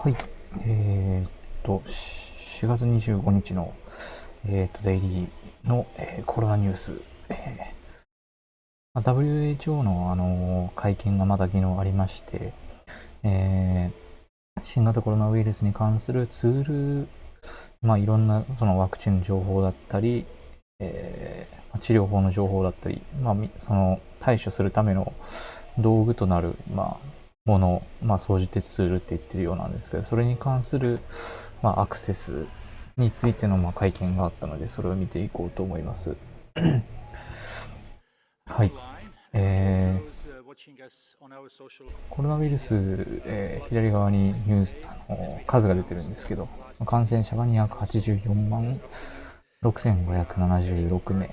はい、4月25日の、デイリーの、コロナニュース、WHO の、会見がまだ昨日ありまして、新型コロナウイルスに関するツール、いろんなそのワクチンの情報だったり、治療法の情報だったり、その対処するための道具となる、もの、総じてツールって言ってるようなんですけど、それに関する、アクセスについての、会見があったので、それを見ていこうと思います。はい。コロナウイルス、左側にニュース数が出てるんですけど、感染者が284万6576名、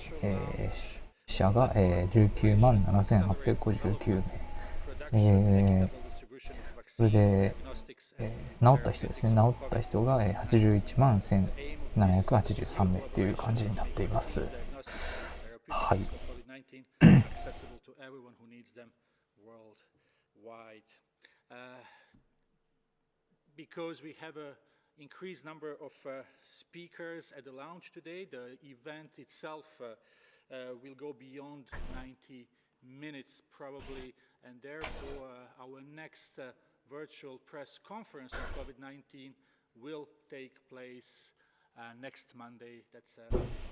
死者が、19万7859名、それで、治った人ですね。治った人が81万1783名っていう感じになっています。はい。Because we have an increased number of speakers at the launch today, the event itself will go beyond 90 minutes probably, and therefore our next virtual press conference on COVID-19 will take place next Monday, that's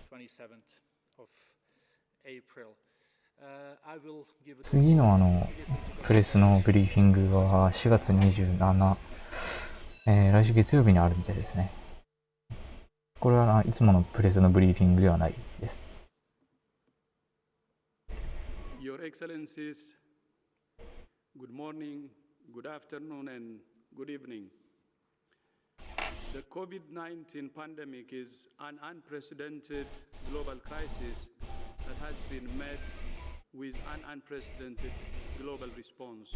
27th of April. 次のプレスのブリーフィングは4月27、来週月曜日にあるみたいですね。これはいつものプレスのブリーフィングではないです。Your Excellencies, good morning, good afternoon, and good evening. The COVID-19 pandemic is an unprecedented global crisis that has been met with an unprecedented global response.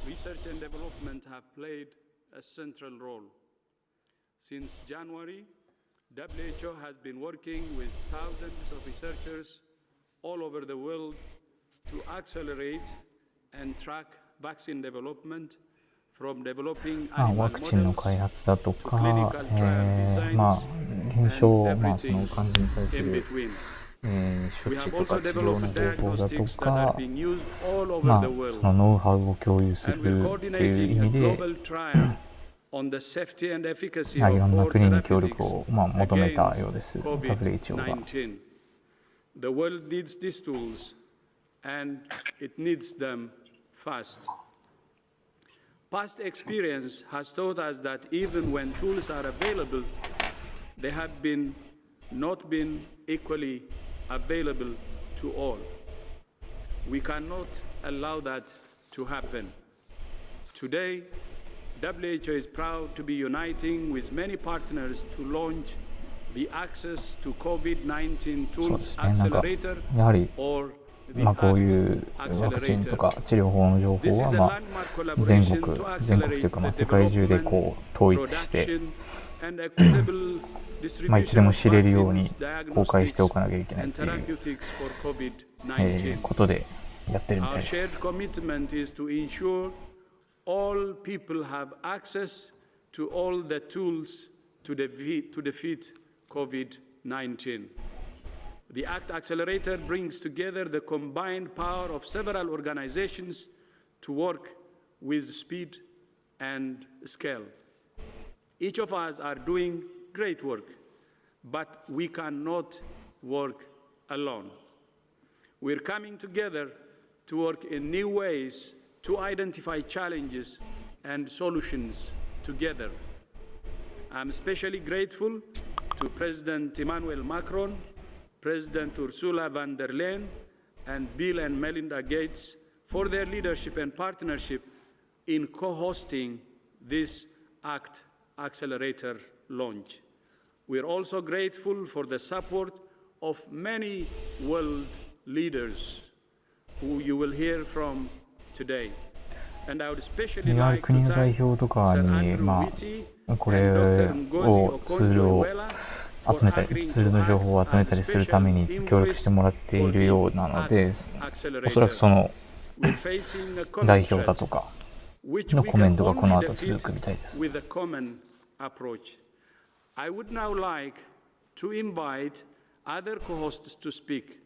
Research and development have played a central role. Since January, WHO has been working with thousands of researchers all over the world to accelerate and track vaccine development from developing animal models to clinical trial designs and everything in between. We have also developed diagnostics that are being used all over the world, and we're coordinating a global trial on the safety and efficacy of four therapeutics against COVID-19. The world needs these tools, and it needs them fast. Past experience has taught us that even when tools are available, they have not been equally available to all. We cannot allow that to happen. Today, WHO is proud to be uniting with many partners to launch the Access to COVID-19 Tools Accelerator orこういうワクチンとか治療法の情報は、全国というか、世界中で統一して、いつでも知れるように公開しておかなきゃいけないということでやってるみたいです。All people have access to all the tools to defeat COVID-19. The ACT Accelerator brings together the combined power of several organizations to work with speed and scale. Each of us are doing great work, but we cannot work alone. We're coming together to work in new ways to identify challenges and solutions together. I'm especially grateful to President Emmanuel Macron, President Ursula von der Leyen, and Bill and Melinda Gates for their leadership and partnership in co-hosting this ACT Accelerator launch. We're also grateful for the support of many world leaders who you will hear from today. And I would especially like to thank Sir Andrew Whitty and Dr. Ngozi Okonjo-Iweala for agreeing to act as special envoys for this accelerator. We're facing a color threat, which の we コメ can ントがこの only 後 defeat 続くみたいです。 with a common approach. I would now like to invite other co-hosts to speak,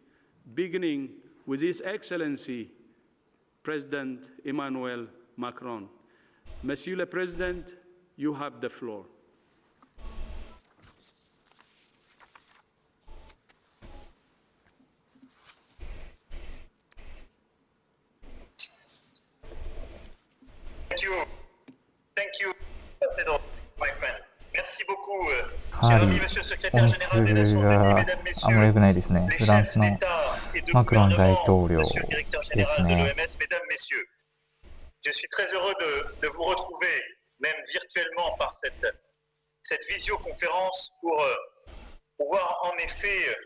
beginning with His Excellency President Emmanuel Macron. Monsieur le Président, you have the floor. Thank you, my friend. Merci beaucoup, か cher な ami, り monsieur le 音 secrétaire 質 général des Nations が Unies, あんまり mesdames, 良くない messieurs, ですね。 les フラン chefs スの d'État et de マクロン大 gouvernement, 統領 monsieur le directeur で général す de ね。 l'OMS, mesdames, messieurs, je suis très heureux de vous retrouver, même virtuellement, par cette visioconférence pour pouvoir en effet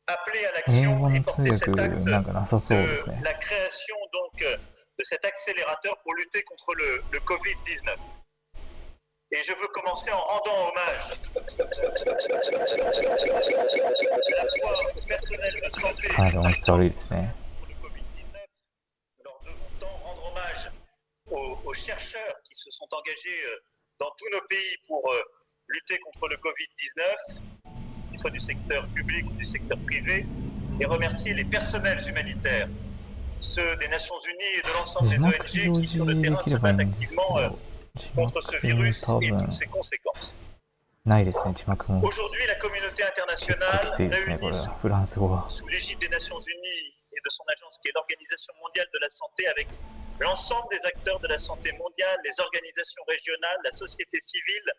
appeler à 英 l'action 語 et の通 porter cet 訳 acte なんかなさそうですね。 de la création donc de cet accélérateur pour lutter contre le Covid-19. Et je veux commencer en rendant hommage à la fois au personnel de santé かなり音質悪いですね。 pour le Covid-19. Nous leur devons tant rendre hommage aux chercheurs qui se sont engagés dans tous nos pays pour lutter contre le Covid-19, qu'il soit du secteur public ou du secteur privé, et remercier les personnels humanitaires, ceux des Nations Unies et de l'ensemble 字 des 幕 ONG 表 qui sur le 示で terrain き se ればいい battent んですけ activement ど、字 contre ce 幕 virus 多 et 分 toutes ses conséquences. ないですね。字幕も Aujourd'hui, la communauté 結構 internationale きついですね。こ réunie れはフランス語は。 sous l'égide des Nations Unies et de son agence qui est l'Organisation mondiale de la santé avec l'ensemble des acteurs de la santé mondiale, les organisations régionales, la société civile,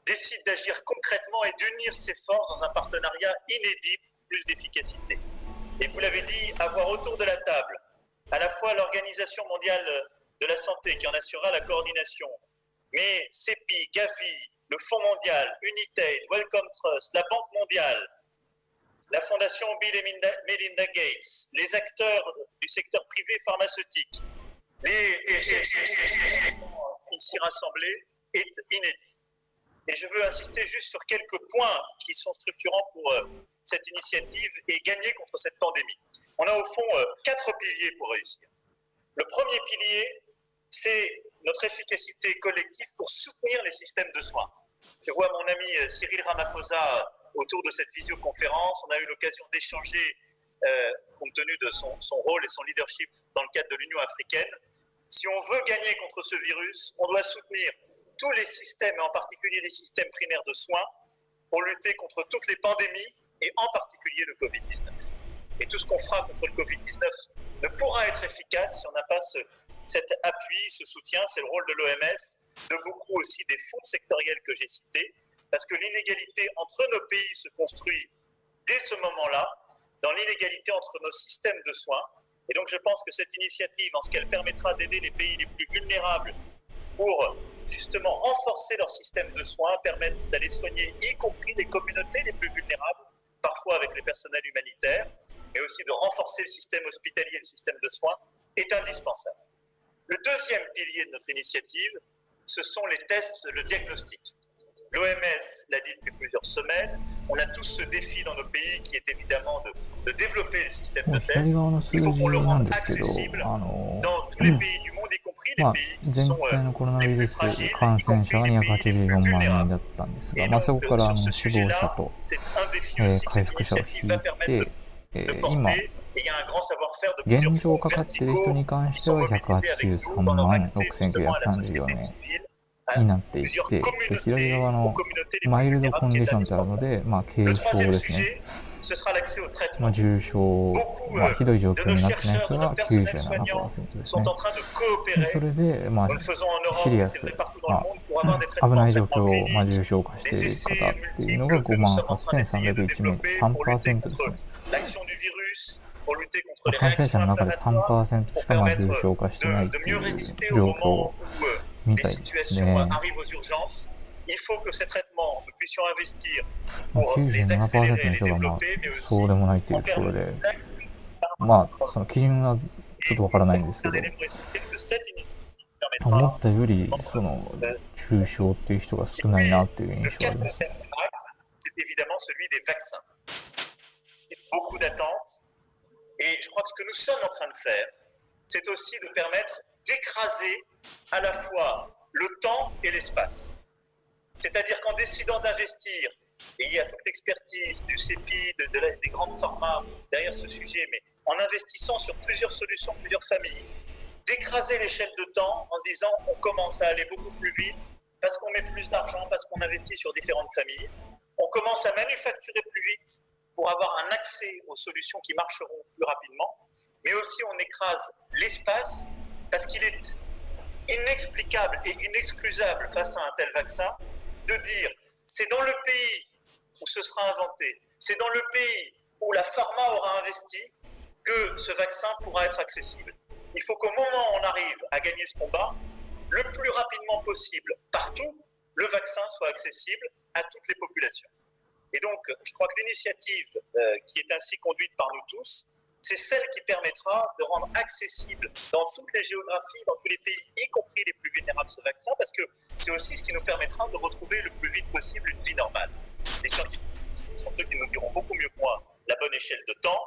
décide d'agir concrètement et d'unir ses forces dans un partenariat inédit pour plus d'efficacité. Et vous l'avez dit, avoir autour de la table à la fois l'Organisation mondiale de la santé qui en assurera la coordination, mais CEPI, Gavi, le Fonds mondial, United, Wellcome Trust, la Banque mondiale, la Fondation Bill et Melinda Gates, les acteurs du secteur privé pharmaceutique, les ici rassemblés, est inédit. Et je veux insister juste sur quelques points qui sont structurants pour cette initiative et gagner contre cette pandémie. On a au fond 4 piliers pour réussir. Le premier pilier, c'est notre efficacité collective pour soutenir les systèmes de soins. Je vois mon ami Cyril Ramaphosa autour de cette visioconférence. On a eu l'occasion d'échanger compte tenu de son rôle et son leadership dans le cadre de l'Union africaine. Si on veut gagner contre ce virus, on doit soutenir tous les systèmes, et en particulier les systèmes primaires de soins, pour lutter contre toutes les pandémies, et en particulier le Covid-19. Et tout ce qu'on fera contre le Covid-19 ne pourra être efficace si on n'a pas cet appui, ce soutien. C'est le rôle de l'OMS, de beaucoup aussi des fonds sectoriels que j'ai cités, parce que l'inégalité entre nos pays se construit dès ce moment-là, dans l'inégalité entre nos systèmes de soins. Et donc je pense que cette initiative, en ce qu'elle permettra d'aider les pays les plus vulnérables pour justement renforcer leur système de soins, permettre d'aller soigner y compris les communautés les plus vulnérables, parfois avec les personnels humanitaires, mais aussi de renforcer le système hospitalier et le système de soins, est indispensable. Le deuxième pilier de notre initiative, ce sont les tests, le diagnostic. L'OMS l'a dit depuis plusieurs semaines, on a tous ce défi dans nos pays qui est évidemment de développer le système de tests. 左側の数 Il 字 faut qu'on le なん rende ですけど、 accessible dans tous les pays du monde, y compris les まあ、 pays qui 全 sont 体のコロナウ les イル plus ス fragiles, 感 y 染 compris 者が les pays les plus 284万人 vulnérables. だったんですが、 Et まあ、そ donc, こから sur ce 死亡者 sujet-là, と、 c'est un défi aussi que 回 cette 復者を initiative 引 va い permettre て、 de 今、 porter. Et il y a un grand savoir-faire de plusieurs 現状 fonds かかっている人 verticaux に関 qui して sont は mobilisés avec nous 183 dans leur 万 accès justement à la 6934 société 名 civile, à になってい plusieurs て、で communautés, 左側 aux の communautés les マ plus イルドコン vulnérables デ qui ィ est ションってあるの indispensable. で、まあ、 Le 軽症 troisième ですね。 sujet, ce sera l'accès au まあ、 traitement. 重症、 Beaucoup まあ、ひどい状 de 況 nos になってない chercheurs, 人 de が notre personnel 97% です sont ね。 en train de で coopérer. それで、まあ、 Nous le faisons en シ Europe, リ mais ア c'est ス、 vrai partout dans ま le monde, pour あ、 avoir des 危 traitements, ない状 traitements 況、まあ、重 cliniques, 症化して des いる essais 方っていうのが multiples que nous sommes en train d'essayer de 51,301名で développer pour lutter 3% です contre ね。 l'action du virus, pour lutter contre まあ les 感染者 réactions の中で inflammatoires, 3% pour しかまあ permettre 重症化してないっ de てい mieux う résister au 状 moment 況 où み les たいです situations ね。 arrivent aux urgences. Il faut que ces traitements, nous puissions investir まあ pour les accélérer 97% et の les 人がまあ développer, mais aussi そうでもないってい en うところ permettre で、まあ、その基準はちょっとわからないんですけ un ど、 élément essentiel que cette initiative 思 permettra. ったよりその重症っていう人が少ないなっていう Le 印象あります。 quatrième axe, c'est évidemment celui des vaccins. Il y a beaucoup d'attentes et je crois que ce que nous sommes en train de faire, c'est aussi de permettre d'écraser à la fois le temps et l'espace. C'est-à-dire qu'en décidant d'investir, et il y a toute l'expertise du CEPI, des grandes pharma derrière ce sujet, mais en investissant sur plusieurs solutions, plusieurs familles, d'écraser l'échelle de temps en se disant on commence à aller beaucoup plus vite parce qu'on met plus d'argent, parce qu'on investit sur différentes familles, on commence à manufacturer plus vite pour avoir un accès aux solutions qui marcheront plus rapidement, mais aussi on écrase l'espace parce qu'il est inexplicable et inexcusable face à un tel vaccin de dire c'est dans le pays où ce sera inventé, c'est dans le pays où la pharma aura investi que ce vaccin pourra être accessible. Il faut qu'au moment où on arrive à gagner ce combat, le plus rapidement possible, partout, le vaccin soit accessible à toutes les populations. Et donc, je crois que l'initiative qui est ainsi conduite par nous tous, c'est celle qui permettra de rendre accessible dans toutes les géographies, dans tous les pays, y compris les plus vulnérables, ce vaccin, parce que c'est aussi ce qui nous permettra de retrouver le plus vite possible une vie normale. Les scientifiques sont ceux qui nous diront beaucoup mieux que moi la bonne échelle de temps.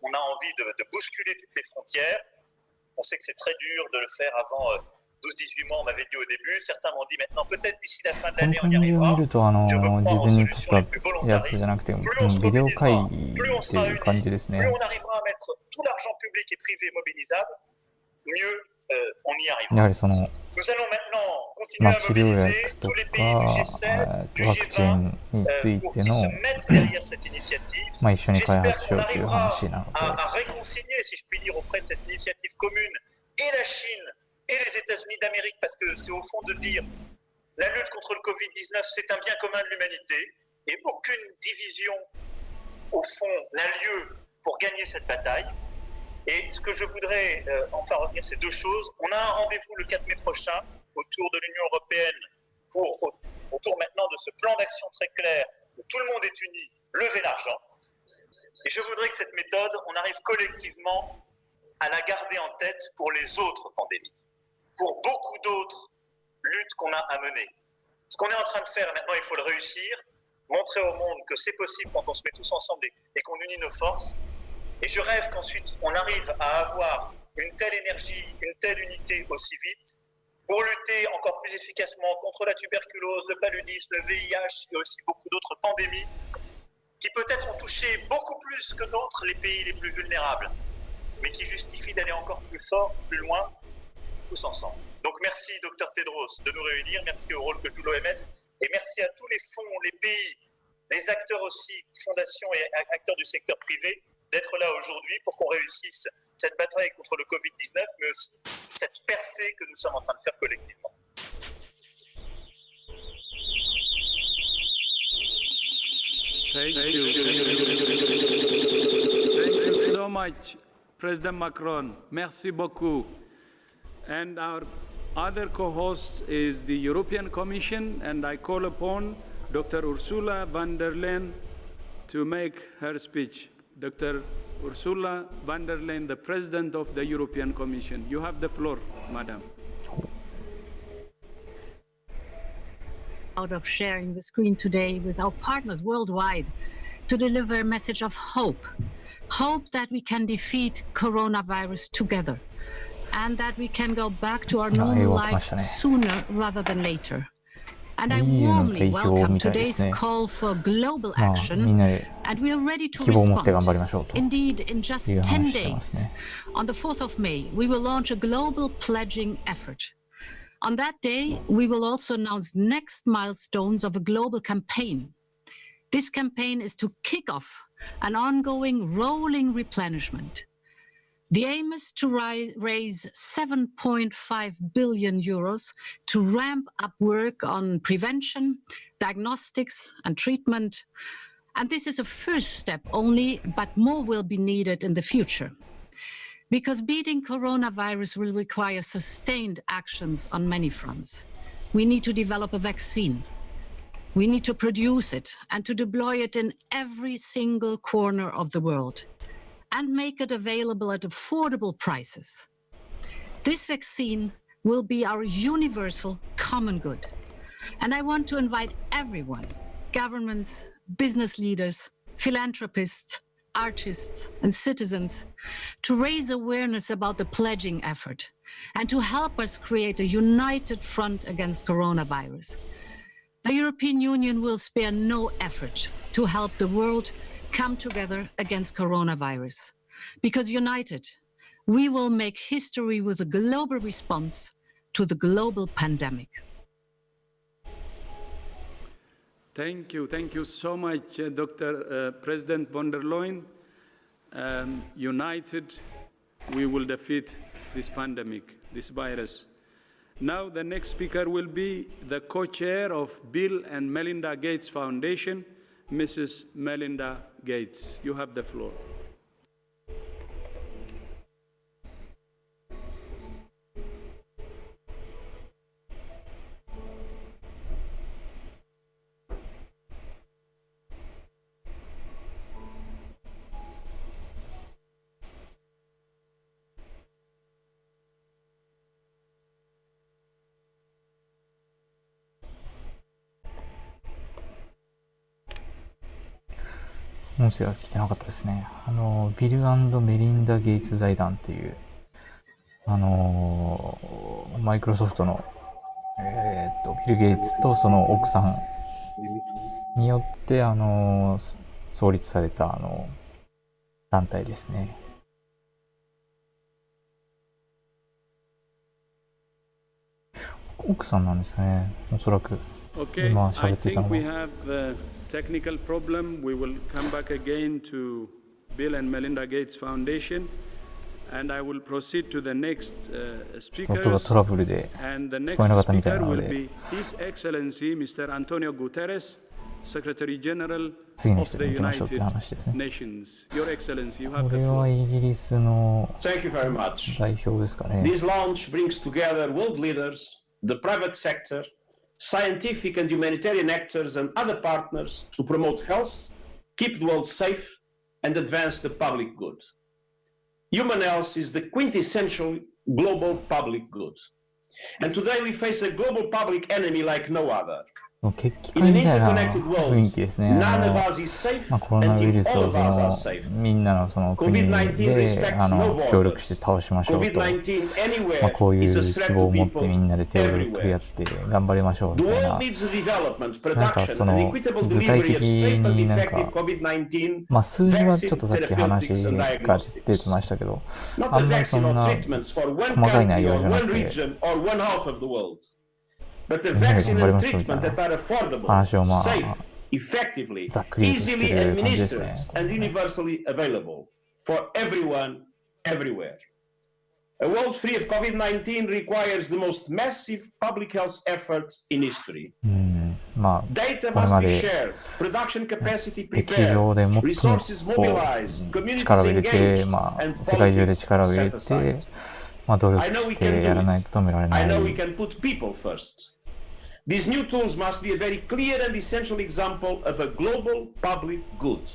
On a envie de bousculer toutes les frontières. On sait que c'est très dur de le faire avant 12-18 mois, on m'avait dit au début. Certains m'ont dit maintenant, peut-être d'ici la fin de l'année, on y この感じを arrivera. 見ると、Je veux 事 croire 前 aux に撮 solutions っ les plus たやつじゃ volontaristes. なくて、 Plus on se ビデオ会 mobilisera, 議 plus on って sera いう感じです unis, ね。 plus on arrivera à mettre tout l'argent public et privé mobilisable, mieux on y や arrivera. はりその、 Nous allons maintenant continuer à 治療 mobiliser 薬と tous les pays du か、 G7, du ワクチ G20 ンについ pour て qu'ils の se mettent derrière cette initiative. 一緒に開 J'espère 発し qu'on ようという arrivera 話なので、 à réconcilier, si je puis dire, auprès de cette initiative commune et la Chine et les États-Unis d'Amérique, parce que c'est au fond de dire la lutte contre le Covid-19, c'est un bien commun de l'humanité et aucune division, au fond, n'a lieu pour gagner cette bataille. Et ce que je voudrais enfin retenir, c'est deux choses. On a un rendez-vous le 4 mai prochain autour de l'Union européenne autour maintenant de ce plan d'action très clair où tout le monde est uni, lever l'argent. Et je voudrais que cette méthode, on arrive collectivement à la garder en tête pour les autres pandémies, pour beaucoup d'autres luttes qu'on a à mener. Ce qu'on est en train de faire maintenant, il faut le réussir, montrer au monde que c'est possible quand on se met tous ensemble et qu'on unit nos forces. Et je rêve qu'ensuite on arrive à avoir une telle énergie, une telle unité aussi vite pour lutter encore plus efficacement contre la tuberculose, le paludisme, le VIH et aussi beaucoup d'autres pandémies qui peut-être ont touché beaucoup plus que d'autres les pays les plus vulnérables, mais qui justifient d'aller encore plus fort, plus loin, tous ensemble. Donc merci Dr Tedros de nous réunir, merci au rôle que joue l'OMS et merci à tous les fonds, les pays, les acteurs aussi, fondations et acteurs du secteur privé d'être là aujourd'hui pour qu'on réussisse cette bataille contre le Covid-19, mais aussi cette percée que nous sommes en train de faire collectivement. Thank you. Thank you so much, President Macron. Merci beaucoup. And our other co-host is the European Commission, and I call upon Dr. Ursula von der Leyen to make her speech. Dr. Ursula von der Leyen, the President of the European Commission. You have the floor, Madam. Out of sharing the screen today with our partners worldwide to deliver a message of hope. Hope that we can defeat coronavirus together and that we can go back to our normal lives sooner rather than later. And I warmly welcome today's call for global action, and we are ready to respond. Indeed, in just 10 days, on the 4th of May, we will launch a global pledging effort. On that day, we will also announce next milestones of a global campaign. This campaign is to kick off an ongoing rolling replenishment. The aim is to raise 7.5 billion euros to ramp up work on prevention, diagnostics, and treatment. And this is a first step only, but more will be needed in the future. Because beating coronavirus will require sustained actions on many fronts. We need to develop a vaccine. We need to produce it and to deploy it in every single corner of the world, and make it available at affordable prices. This vaccine will be our universal common good. And I want to invite everyone, governments, business leaders, philanthropists, artists, and citizens to raise awareness about the pledging effort and to help us create a united front against coronavirus. The European Union will spare no effort to help the world come together against coronavirus. Because united, we will make history with a global response to the global pandemic. Thank you so much, Dr. President von der Leyen. United, we will defeat this pandemic, this virus. Now the next speaker will be the co-chair of Bill and Melinda Gates Foundation, Mrs. Melinda Gates. You have the floor. 音声が聞いてなかったですね。ビル&メリンダ・ゲイツ財団っていう、マイクロソフトの、ビル・ゲイツとその奥さんによって、創立された、団体ですね。奥さんなんですね。おそらく、今喋ってたのは。Technical problem. We will come back again to Bill and Melinda Gates Foundation, and I will proceed to the next speakers. And the next speaker will be His Excellency Mr. Antonio Guterres, Secretary General of the United Nations. Your Excellency, you have the floor. Thank you very much. This launch brings together world leaders, the private sector, scientific and humanitarian actors and other partners to promote health, keep the world safe, and advance the public good. Human health is the quintessential global public good. And today we face a global public enemy like no other. 決起会みたいな雰囲気ですね。コロナウイルスをみんなのその国で協力して倒しましょうと、こういう希望を持ってみんなで手を取り合って頑張りましょうみたいな、なんかその具体的になんか、数字はちょっとさっき話が出てましたけど、あんまりそんな細かい内容じゃなくて、But the vaccine and treatment that are affordable, safe, effectively, easily administered, and universally available for everyone, everywhere. A world free of COVID-19 requires the most massive public health effort in history. Data must be shared, production capacity prepared, resources mobilized, communities engaged, and politics set aside.I know we can put people first. These new tools must be a very clear and essential example of a global public good.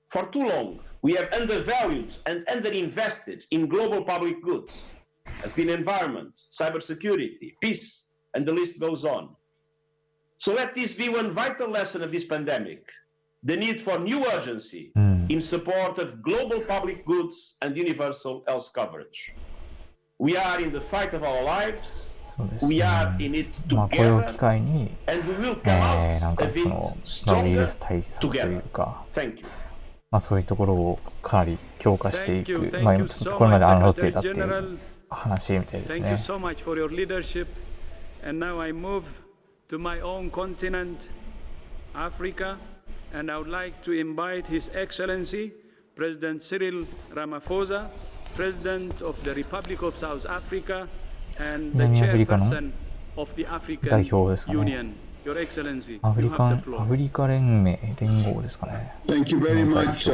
For too long, we have undervalued and underinvested in global public goods, a clean environment, cybersecurity, peace, and the list goes on. So let this be one vital lesson of this pandemic, the need for new urgency in support of global public goods and universal health coverage.We are in the fight of our lives. We are in it together, and we will come out of it stronger together. Thank you. そういうところをかなり強化していく、これまで侮っていたっていう話みたいですね。Thank you so much for your leadership. And now I move to my own continent, Africa, and I would like to invite His Excellency President Cyril Ramaphosa.President of the Republic of South Africa and the chairperson of the African Union. Your Excellency, you have the floor. アフリカ連合ですかね。Thank you very much,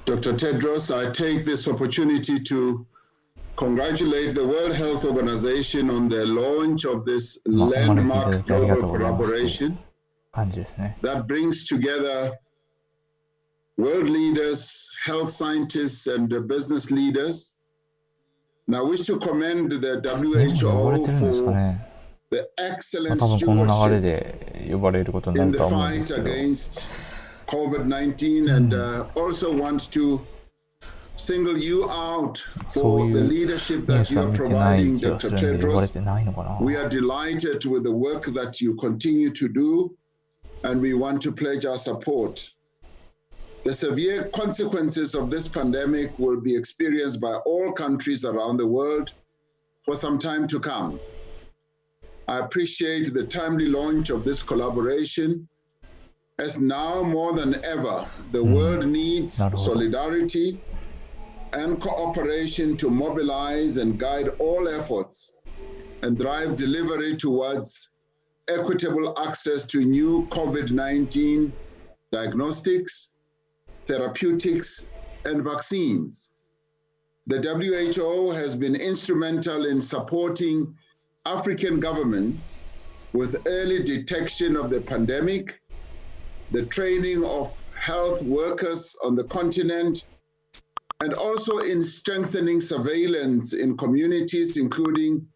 Dr. Tedros. I take this opportunity to congratulate the World Health Organization on the launch of this landmark global collaboration that brings together world leaders, health scientists, and business leaders. And I wish to commend the WHO for the excellent stewardship in the fight against COVID-19, and also want to single you out そう for い the う leadership ニュー that ス you は are 見てない providing, 気がす Dr. るんで呼ばれ Tedros. てないのかな。 We are delighted with the work that you continue to do, and we want to pledge our support. The severe consequences of this pandemic will be experienced by all countries around the world for some time to come. I appreciate the timely launch of this collaboration, as now more than ever, the world needs solidarity and cooperation to mobilize and guide all efforts and drive delivery towards equitable access to new COVID-19 diagnostics, therapeutics, and vaccines. The WHO has been instrumental in supporting African governments with early detection of the pandemic, the training of health workers on the continent, and also in strengthening surveillance in communities, including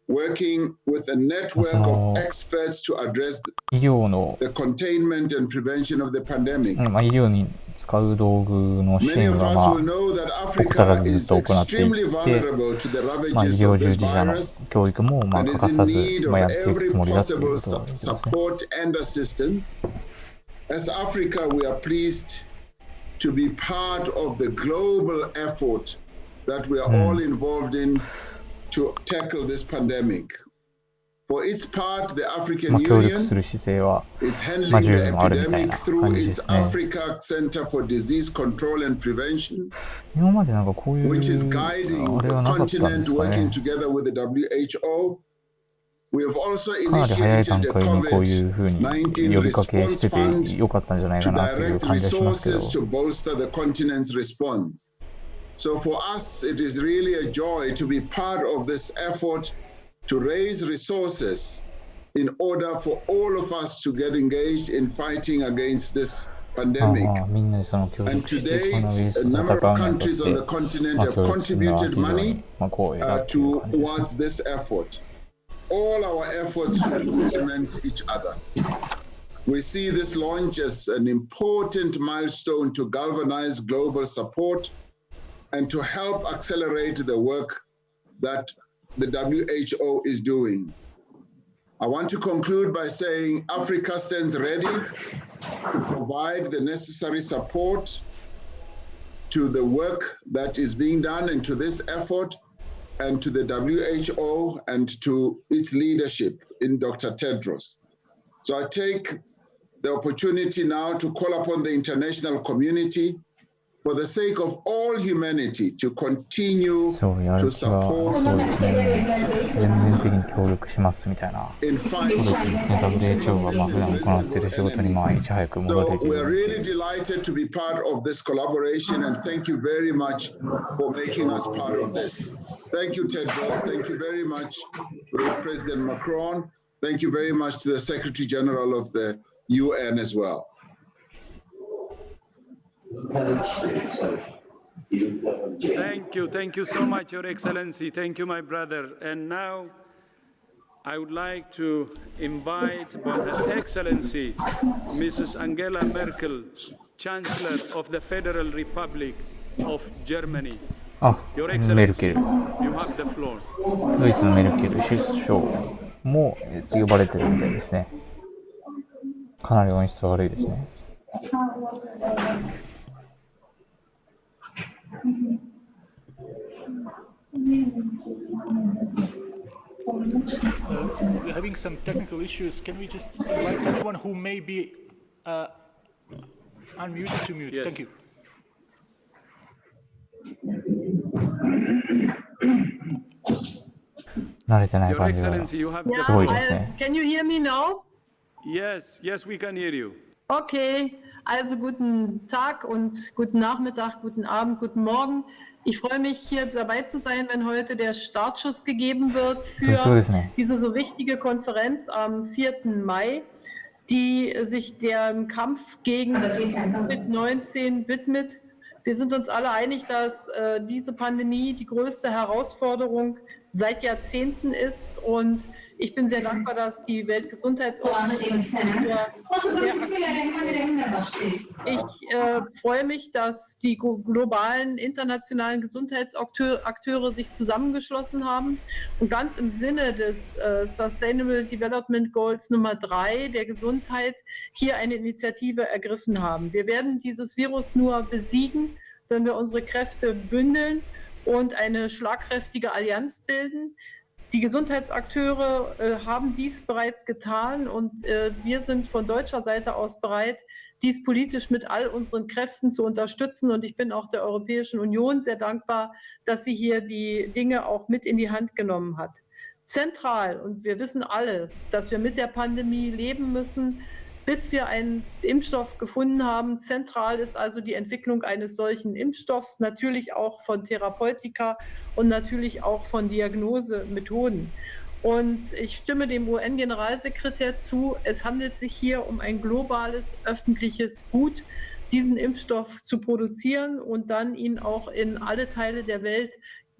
working with a network of experts to address 医療の、 the containment and prevention of the pandemic. 医療に使う道具の支 Many 援 of は、 us will know that 僕たら Africa ずっ is と行ってい extremely て、 vulnerable to the 医 ravages 療 of 従 this 事者の virus 教育も欠 and か is さ in ず、 need of やっていく every つもりだっていう possible ことがですね。 support and assistance. As Africa, we are pleased to be part of the global effort that we are all involved in to tackle this pandemic. For its part, the African 協力す Union る姿勢は、 is handling 十 the 分あるみたい epidemic な through 感じで its すね。 Africa Center for Disease Control and Prevention, 今までなんかこういう、 which is guiding あれ the はなかったんで continent すか working ね。 together with the WHO. We have also かなり早い initiated 段 the 階にこういうふうに COVID-19 呼びかけ response してて fund よかったんじゃないか to なという direct 感じはしますけど。 resources to bolster the continent's response. So for us, it is really a joy to be part of this effort to raise resources in order for all of us to get engaged in fighting against this pandemic. みんなでその協 And 力してコ today, ロナウイルス a と戦う number に of あたっ countries て、 on the continent 協 have 力するのは非 contributed 常 money に光栄だという感じですね。 towards this effort. All our efforts should complement each other. We see this launch as an important milestone to galvanize global support and to help accelerate the work that the WHO is doing. I want to conclude by saying Africa stands ready to provide the necessary support to the work that is being done and to this effort, and to the WHO and to its leadership in Dr. Tedros. So I take the opportunity now to call upon the international community for the sake of all humanity to continue そうやる to 気は support そうですね。全面的に協力しますみたいな。 in そう fighting ですね。WHO が普段行っている仕事にいち早く戻れ So るという we're ように really delighted to be part of this collaboration, and thank you very much for making us part of this. Thank you, Tedros. Thank you very much, President Macron. Thank you very much to the Secretary General of the UN as well. Thank you so much, Your Excellency. Thank you, my brother. And now I would like to invite Her Excellency, Mrs. Angela Merkel, Chancellor of the Federal Republic of Germany. あ、 Your メル Excellency, ケル。 you have the floor. ドイツのメルケル首相も呼ばれてるみたいですね。かなり音質悪いですね。We're having some technical issues. Can we just invite anyone who may be unmuted to mute? Yes. Thank you. Your Excellency, you have the floor. Can you hear me now? Yes, we can hear you. Okay, also guten Tag und guten Nachmittag, guten Abend, guten Morgen. Ich freue mich, hier dabei zu sein, wenn heute der Startschuss gegeben wird für diese so wichtige Konferenz am 4. Mai, die sich dem Kampf gegen Covid-19 widmet. Wir sind uns alle einig, dass diese Pandemie die größte Herausforderung seit Jahrzehnten ist und Ich bin sehr dankbar, dass die Weltgesundheitsorganisation ich freue mich, dass die globalen internationalen Gesundheitsakteure sich zusammengeschlossen haben und ganz im Sinne des Sustainable Development Goals Nummer 3 der Gesundheit hier eine Initiative ergriffen haben. Wir werden dieses Virus nur besiegen, wenn wir unsere Kräfte bündeln und eine schlagkräftige Allianz bilden. Die Gesundheitsakteure haben dies bereits getan und wir sind von deutscher Seite aus bereit, dies politisch mit all unseren Kräften zu unterstützen. Und ich bin auch der Europäischen Union sehr dankbar, dass sie hier die Dinge auch mit in die Hand genommen hat. Zentral, und wir wissen alle, dass wir mit der Pandemie leben müssen, bis wir einen Impfstoff gefunden haben. Zentral ist also die Entwicklung eines solchen Impfstoffs, natürlich auch von Therapeutika und natürlich auch von Diagnosemethoden. Und ich stimme dem UN-Generalsekretär zu, es handelt sich hier um ein globales öffentliches Gut, diesen Impfstoff zu produzieren und dann ihn auch in alle Teile der Welt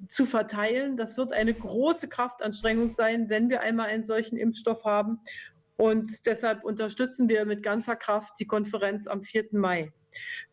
zu verteilen. Das wird eine große Kraftanstrengung sein, wenn wir einmal einen solchen Impfstoff haben. Und deshalb unterstützen wir mit ganzer Kraft die Konferenz am 4. Mai.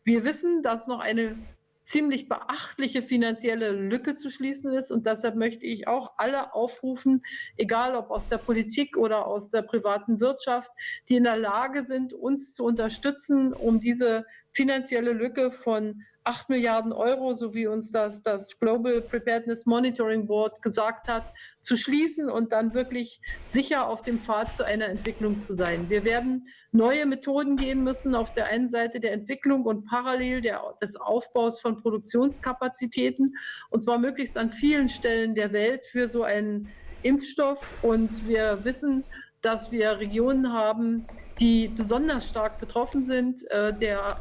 Wir wissen, dass noch eine ziemlich beachtliche finanzielle Lücke zu schließen ist. Und deshalb möchte ich auch alle aufrufen, egal ob aus der Politik oder aus der privaten Wirtschaft, die in der Lage sind, uns zu unterstützen, um diese finanzielle Lücke von 8 Milliarden Euro, so wie uns das Global Preparedness Monitoring Board gesagt hat, zu schließen und dann wirklich sicher auf dem Pfad zu einer Entwicklung zu sein. Wir werden neue Methoden gehen müssen, auf der einen Seite der Entwicklung und parallel des Aufbaus von Produktionskapazitäten, und zwar möglichst an vielen Stellen der Welt für so einen Impfstoff. Und wir wissen, dass wir Regionen haben, die besonders stark betroffen sind. Der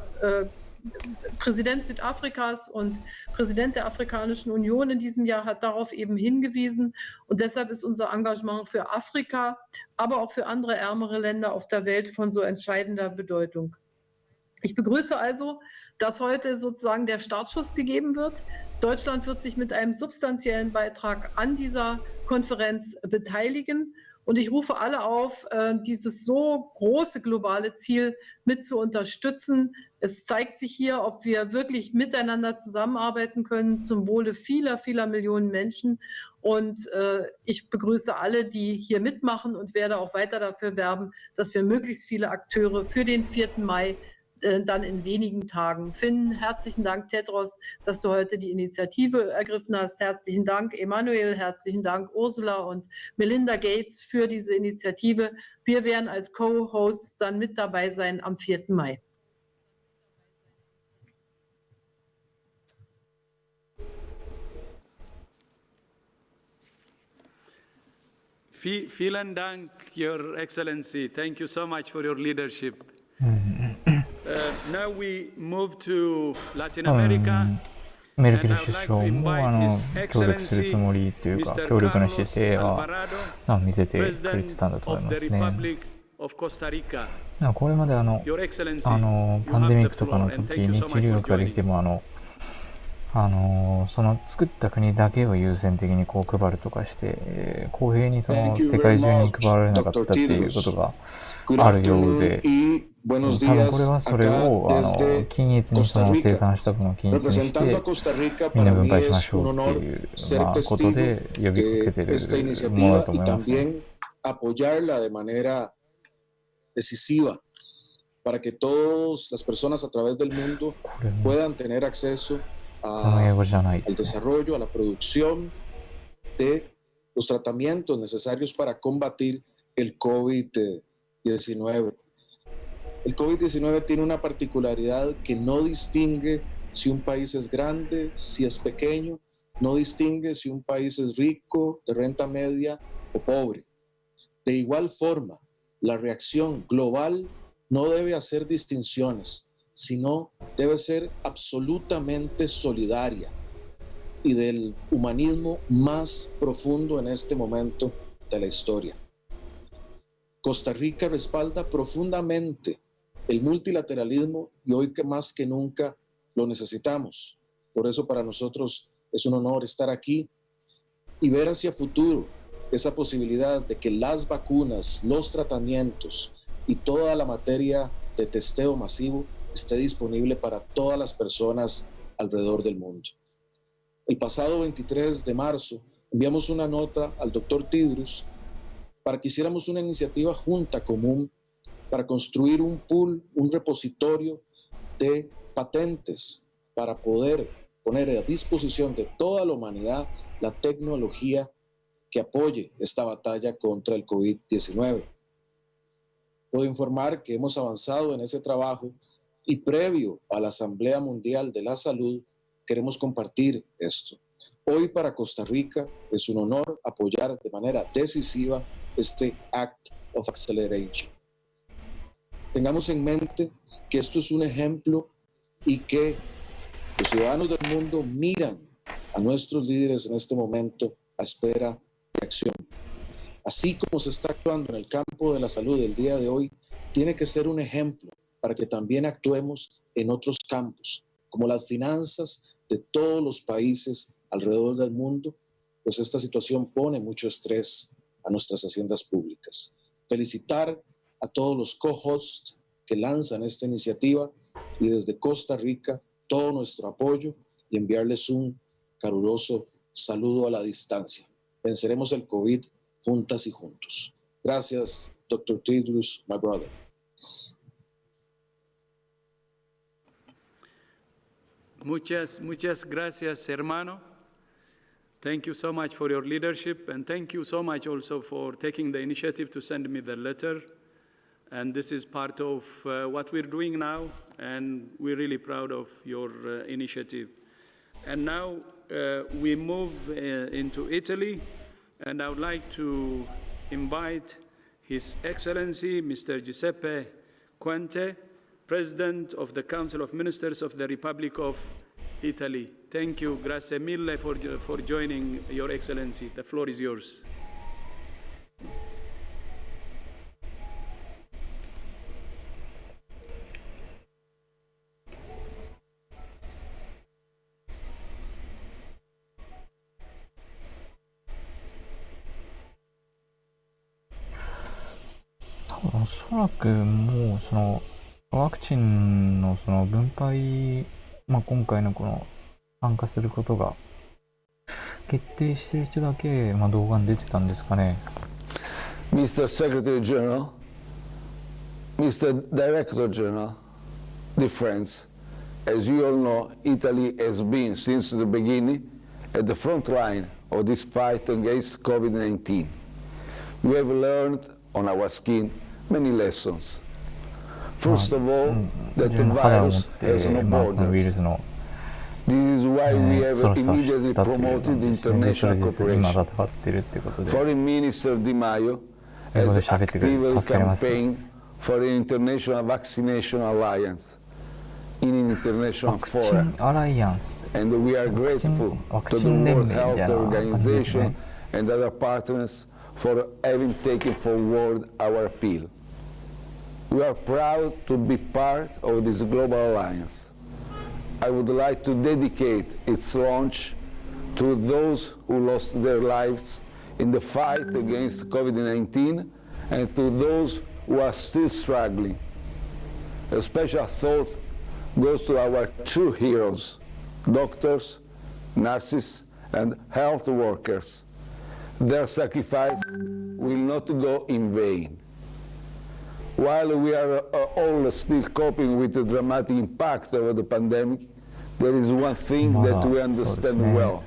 Präsident Südafrikas und Präsident der Afrikanischen Union in diesem Jahr hat darauf eben hingewiesen. Und deshalb ist unser Engagement für Afrika, aber auch für andere ärmere Länder auf der Welt von so entscheidender Bedeutung. Ich begrüße also, dass heute sozusagen der Startschuss gegeben wird. Deutschland wird sich mit einem substanziellen Beitrag an dieser Konferenz beteiligen. Und ich rufe alle auf, dieses so große globale Ziel mit zu unterstützen. Es zeigt sich hier, ob wir wirklich miteinander zusammenarbeiten können zum Wohle vieler, vieler Millionen Menschen. Und ich begrüße alle, die hier mitmachen und werde auch weiter dafür werben, dass wir möglichst viele Akteure für den 4. Mai dann in wenigen Tagen finden. Herzlichen Dank, Tedros, dass du heute die Initiative ergriffen hast. Herzlichen Dank, Emanuel, herzlichen Dank, Ursula und Melinda Gates für diese Initiative. Wir werden als Co-Hosts dann mit dabei sein am 4. Mai. Vielen Dank, Your Excellency. Thank you so much for your leadership. Now we move to Latin America. メルケル首相も協力するつもりというか、協力の姿勢は見せてくれてたんだと思いますね。これまでパンデミックとかの時に治療薬ができてもその作った国だけを優先的にこう配るとかして、公平にその世界中に配られなかったっていうことがあるようで、多分これはそれを均一にその生産した分を均一にしてみんな分配しましょうっていう、ことで呼びかけてるものだと思いますね。apoyarla de manera decisiva para que todas las personas a través del mundo puedan tener acceso al desarrollo, a la producción de los tratamientos necesarios para combatir el COVID-19. El COVID-19 tiene una particularidad que no distingue si un país es grande, si es pequeño, no distingue si un país es rico, de renta media o pobre. De igual forma, la reacción global no debe hacer distinciones, sino debe ser absolutamente solidaria y del humanismo más profundo en este momento de la historia. Costa Rica respalda profundamente el multilateralismo y hoy que más que nunca lo necesitamos. Por eso para nosotros es un honor estar aquí y ver hacia futuro esa posibilidad de que las vacunas, los tratamientos y toda la materia de testeo masivo esté disponible para todas las personas alrededor del mundo. El pasado 23 de marzo enviamos una nota al doctor Tedros para que hiciéramos una iniciativa junta común para construir un pool, un repositorio de patentes para poder poner a disposición de toda la humanidad la tecnología que apoye esta batalla contra el COVID-19. Puedo informar que hemos avanzado en ese trabajo y previo a la Asamblea Mundial de la Salud queremos compartir esto. Hoy para Costa Rica es un honor apoyar de manera decisiva este Act of Acceleration. Tengamos en mente que esto es un ejemplo y que los ciudadanos del mundo miran a nuestros líderes en este momento a espera de acción. Así como se está actuando en el campo de la salud el día de hoy, tiene que ser un ejemplo para que también actuemos en otros campos, como las finanzas de todos los países alrededor del mundo, pues esta situación pone mucho estrés a nuestras haciendas públicas. Felicitar a todos los co-hosts que lanzan esta iniciativa y desde Costa Rica todo nuestro apoyo y enviarles un caluroso saludo a la distancia. Venceremos el COVID juntas y juntos. Gracias, Dr. Tedros, my brother. Muchas gracias, hermano. Thank you so much for your leadership, and thank you so much also for taking the initiative to send me the letter. And this is part of what we're doing now, and we're really proud of your initiative. And now we move into Italy, and I would like to invite His Excellency, Mr. Giuseppe Conte, President of the Council of Ministers of the Republic of Italy. Thank you, grazie mille for joining, Your Excellency. The floor is yours.おそらくもうそのワクチンのその分配、今回のこの参加することが決定してる人だけ、動画に出てたんですかね。Mr. Secretary General, Mr. Director General, dear friends, as you all know, Italy has been since the beginning at the front line of this fight against COVID-19. We have learned on our skin many lessons. First of all, that the virus has no borders. This is why we have immediately promoted international cooperation. Foreign Minister Di Maio has actively campaigned for an international vaccination alliance in an international forum. And we are grateful to the World Health Organization and other partners for having taken forward our appeal. We are proud to be part of this global alliance. I would like to dedicate its launch to those who lost their lives in the fight against COVID-19 and to those who are still struggling. A special thought goes to our true heroes, doctors, nurses, and health workers. Their sacrifice will not go in vain. While we are all still coping with the dramatic impact of the pandemic, there is one thing that we understand well.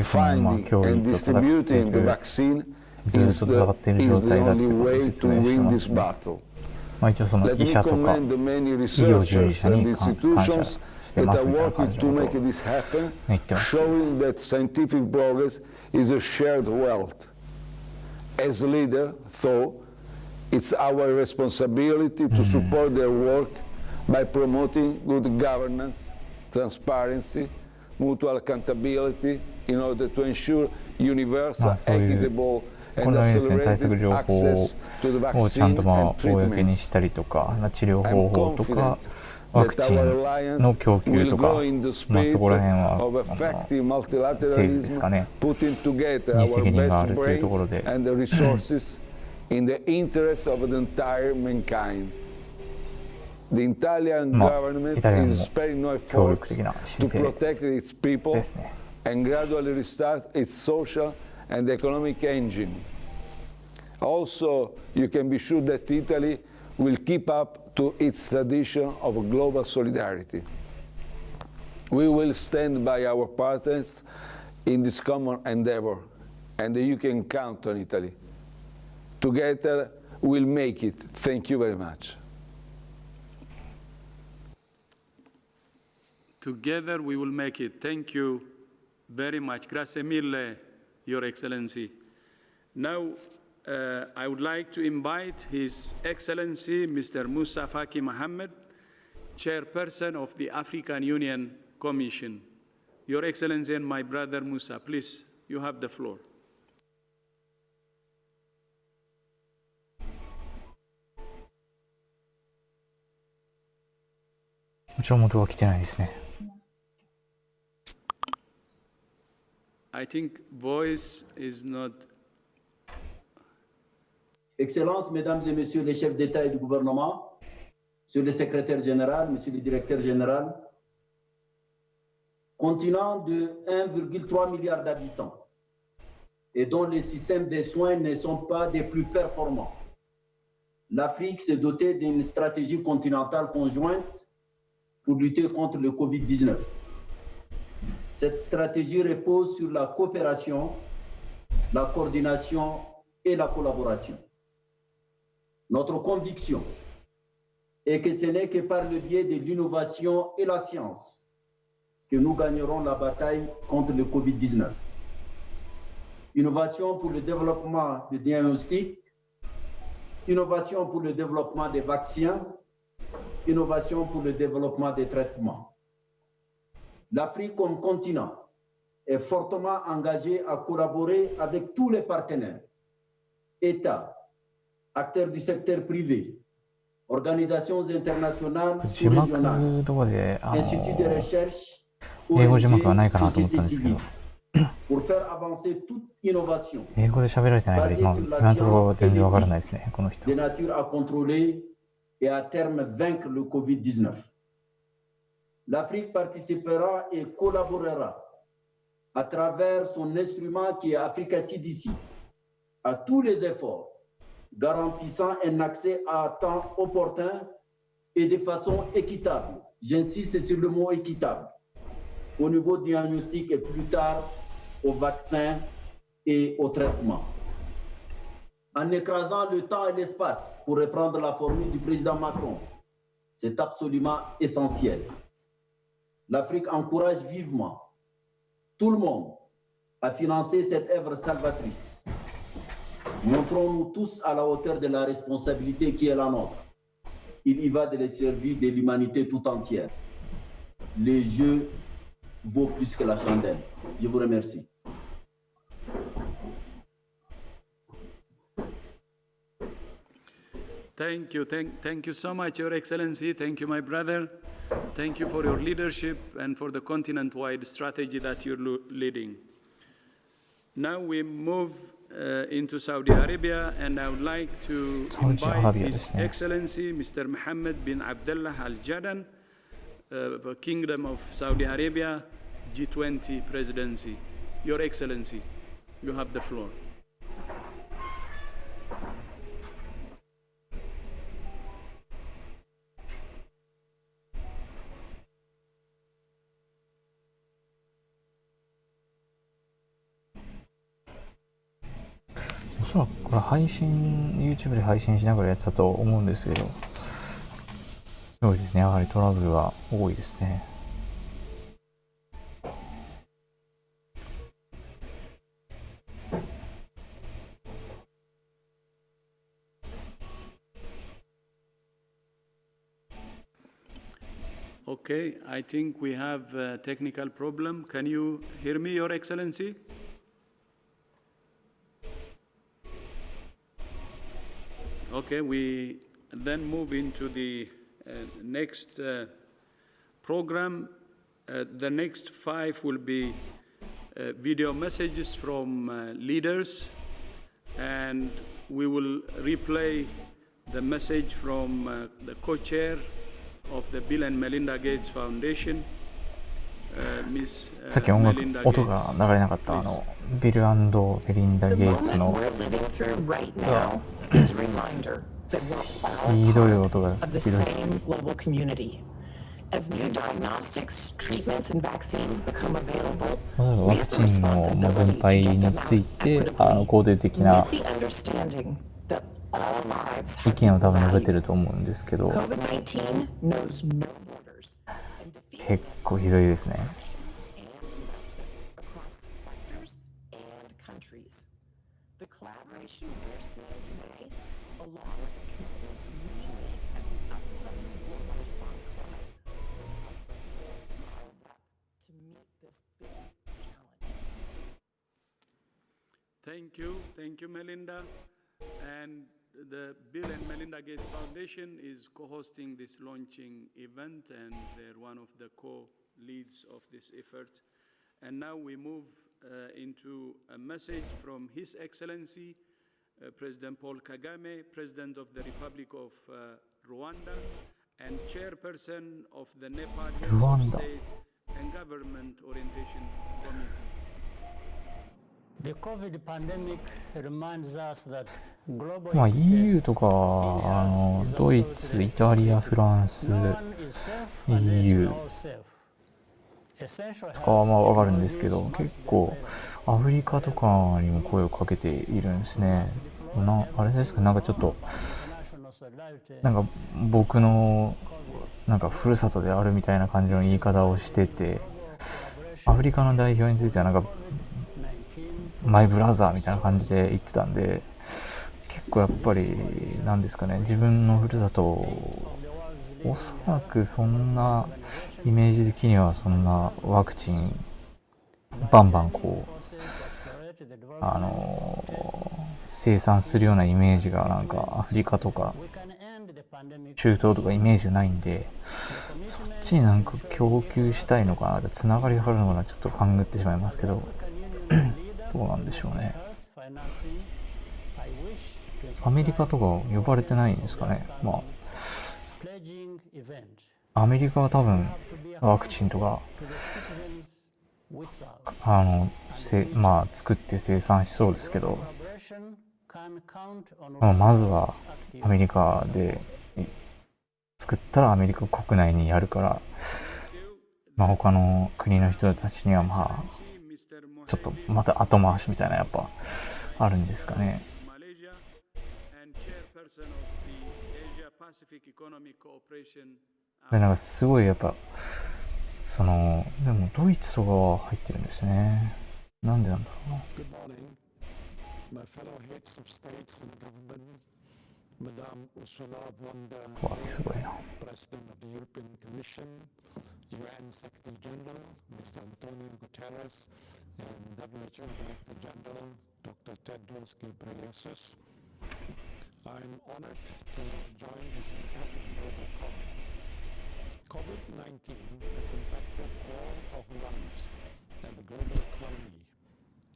Finding and distributing the vaccine is the only way to win this battle. Let me commend the many researchers and institutions that are working to make this happen, showing that scientific progress is a shared wealth. As a leader, though, it's our responsibility to support their work by promoting good governance, transparency, mutual accountability in order to ensure universal, equitable, and accelerated access to the vaccine and treatments. I'm confident ワクチンの供給とか、そこら辺は政府ですかね、に責任があるというところで。in the interest of the entire mankind. The Italian government is sparing no efforts to protect its people and gradually restart its social and economic engine. Also, you can be sure that Italy will keep up to its tradition of global solidarity. We will stand by our partners in this common endeavor, and you can count on Italy. Together, we'll make it. Thank you very much. Together, we will make it. Thank you very much. Grazie mille, Your Excellency. Now, I would like to invite His Excellency, Mr. Moussa Faki Mohammed, Chairperson of the African Union Commission. Your Excellency and my brother Moussa, please, you have the floor. もちろん元は来てないですね。I think voice is not. Excellences, Mesdames et Messieurs les chefs d'État et de gouvernement, Monsieur le secrétaire général, Monsieur le directeur général, continent de 1,3 milliard d'habitants et dont les systèmes de soins ne sont pas des plus performants. L'Afrique s'est dotée d'une stratégie continentale conjointe pour lutter contre le Covid-19. Cette stratégie repose sur la coopération, la coordination et la collaboration. Notre conviction est que ce n'est que par le biais de l'innovation et la science que nous gagnerons la bataille contre le Covid-19. Innovation pour le développement des diagnostics, innovation pour le développement des vaccins, innovation pour le développement des traitements. L'Afrique comme continent est fortement engagée à collaborer avec tous les partenaires, États, acteurs du secteur privé, organisations internationales sous-régionales, instituts de recherche, société civile, pour faire avancer toute innovation basée sur la science de nature à contrôler et à terme vaincre le Covid-19. L'Afrique participera et collaborera à travers son instrument qui est Africa CDC à tous les efforts garantissant un accès à temps opportun et de façon équitable. J'insiste sur le mot équitable au niveau diagnostic et plus tard au vaccin et au traitement. En écrasant le temps et l'espace, pour reprendre la formule du président Macron, c'est absolument essentiel. L'Afrique encourage vivement tout le monde à financer cette œuvre salvatrice. Montrons-nous tous à la hauteur de la responsabilité qui est la nôtre. Il y va de la survie de l'humanité tout entière. Le jeu vaut plus que la chandelle. Je vous remercie. Thank you so much, Your Excellency. Thank you, my brother. Thank you for your leadership and for the continent-wide strategy that you're leading. Now we move into Saudi Arabia, and I would like to invite His Excellency, Mr. Mohammed bin Abdullah Al Jaddan, the Kingdom of Saudi Arabia, G20 Presidency. Your Excellency, you have the floor.おそらくこれYouTube で配信しながらやってたと思うんですけど、すごいですね。やはりトラブルが多いですね。Okay, I think we have a technical problem. Can you hear me, Your Excellency? Okay, we then move into the next program. The next 5 will be video messages from leaders, and we will replay the message from the co-chair of the Bill and Melinda Gates Foundation, Miss さっき音楽、音が流れなかったビル&メリンダ・ゲイツのひどい音がひどいです。ワクチンの分配について肯定的な意見を多分述べてると思うんですけど、結構ひどいですね。Thank you, Melinda. And the Bill and Melinda Gates Foundation is co-hosting this launching event, and they're one of the co-leads of this effort. And now we move into a message from His Excellency, President Paul Kagame, President of the Republic of Rwanda, and Chairperson of the Nepal Heads of State and Government Orientation Committee. The COVID pandemic reminds us that EU とかドイツ、イタリア、フランス、EU とかはわかるんですけど、結構アフリカとかにも声をかけているんですね。あれですか、なんかちょっとなんか僕のなんかふるさとであるみたいな感じの言い方をしてて、アフリカの代表についてはなんかマイブラザーみたいな感じで言ってたんで、結構やっぱりなんですかね、自分のふるさとおそらくそんなイメージ的にはそんなワクチンバンバンこう生産するようなイメージがなんかアフリカとか中東とかイメージがないんで、そっちになんか供給したいのかなってつながりがあるのかなちょっと勘ぐってしまいますけどどうなんでしょうね。アメリカとか呼ばれてないんですかね。まあアメリカは多分ワクチンとかまあ作って生産しそうですけど、まずはアメリカで作ったらアメリカ国内にやるから、まあ、他の国の人たちにはまあちょっとまた後回しみたいなやっぱあるんですかね。なんかすごいやっぱでもドイツとかは入ってるんですね。なんでなんだろうな。わあ、すごいな。UN Secretary General, Mr. Antonio Guterres, and WHO Director General, Dr. Tedros Ghebreyesus. I'm honored to join this important global call. COVID-19 has impacted all of lives and the global economy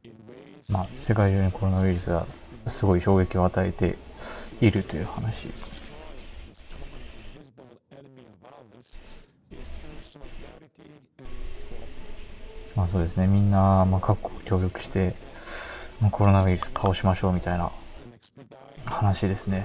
in ways... 世界中にコロナウイルスがすごい衝撃を与えているという話。まあそうですね、みんな、各国協力して、コロナウイルス倒しましょうみたいな話ですね。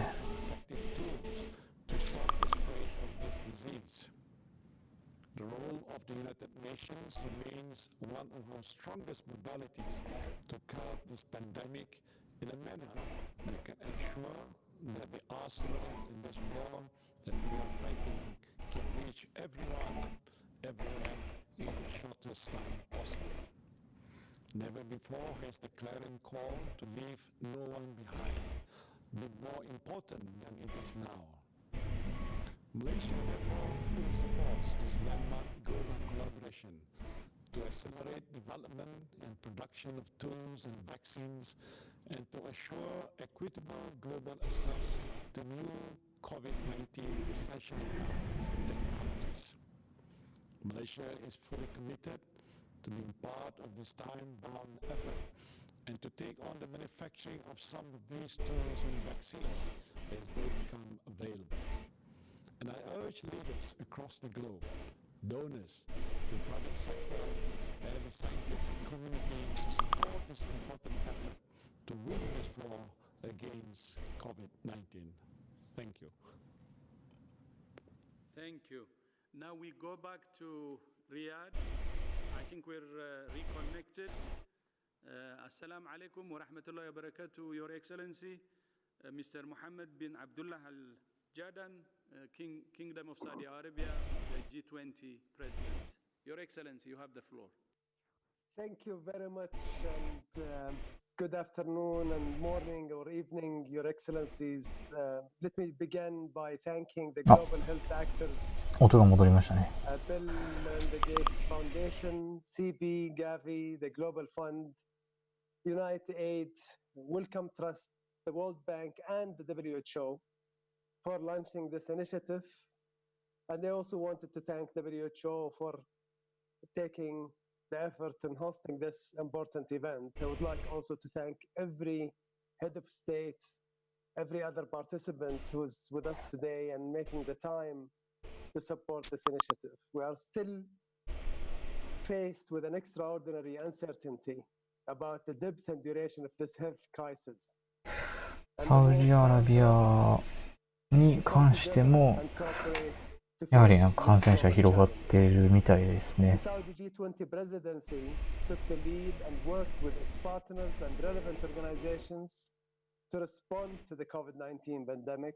in the shortest time possible. Never before has the clarion call to leave no one behind been more important than it is now. Malaysia therefore fully supports this landmark global collaboration to accelerate development and production of tools and vaccines and to assure equitable global access to new COVID-19 essential technologies. Malaysia is fully committed to being part of this time-bound effort and to take on the manufacturing of some of these tools and vaccines as they become available. And I urge leaders across the globe, donors, the private sector, and the scientific community to support this important effort to win this war against COVID-19. Thank you. Thank you. Now we go back to Riyadh. I think we're reconnected. Assalamu alaikum wa rahmatullahi wa barakatuh, Your Excellency, Mr. Mohammed bin Abdullah Al Jadan, Kingdom of Saudi Arabia, the G20 President. Your Excellency, you have the floor. Thank you very much, and good afternoon and morning or evening, Your Excellencies. Let me begin by thanking the global health actors. 音が戻りましたね。Bill and the Gates Foundation, CB, Gavi, the Global Fund, United Aid, Wellcome Trust, the World Bank, and the WHO for launching this initiative. And I also wanted to thank WHO for taking the effort in hosting this important event. I would like also to thank every head of state, every other participant who is with us today and making the time to support this initiative. We are still faced with an extraordinary uncertainty about the depth and duration of this health crisis. サウジアラビアに関してもやはり感染者広がっているみたいですね。The Saudi G20 presidency took the lead and worked with its partners and relevant organizations to respond to the COVID-19 pandemic.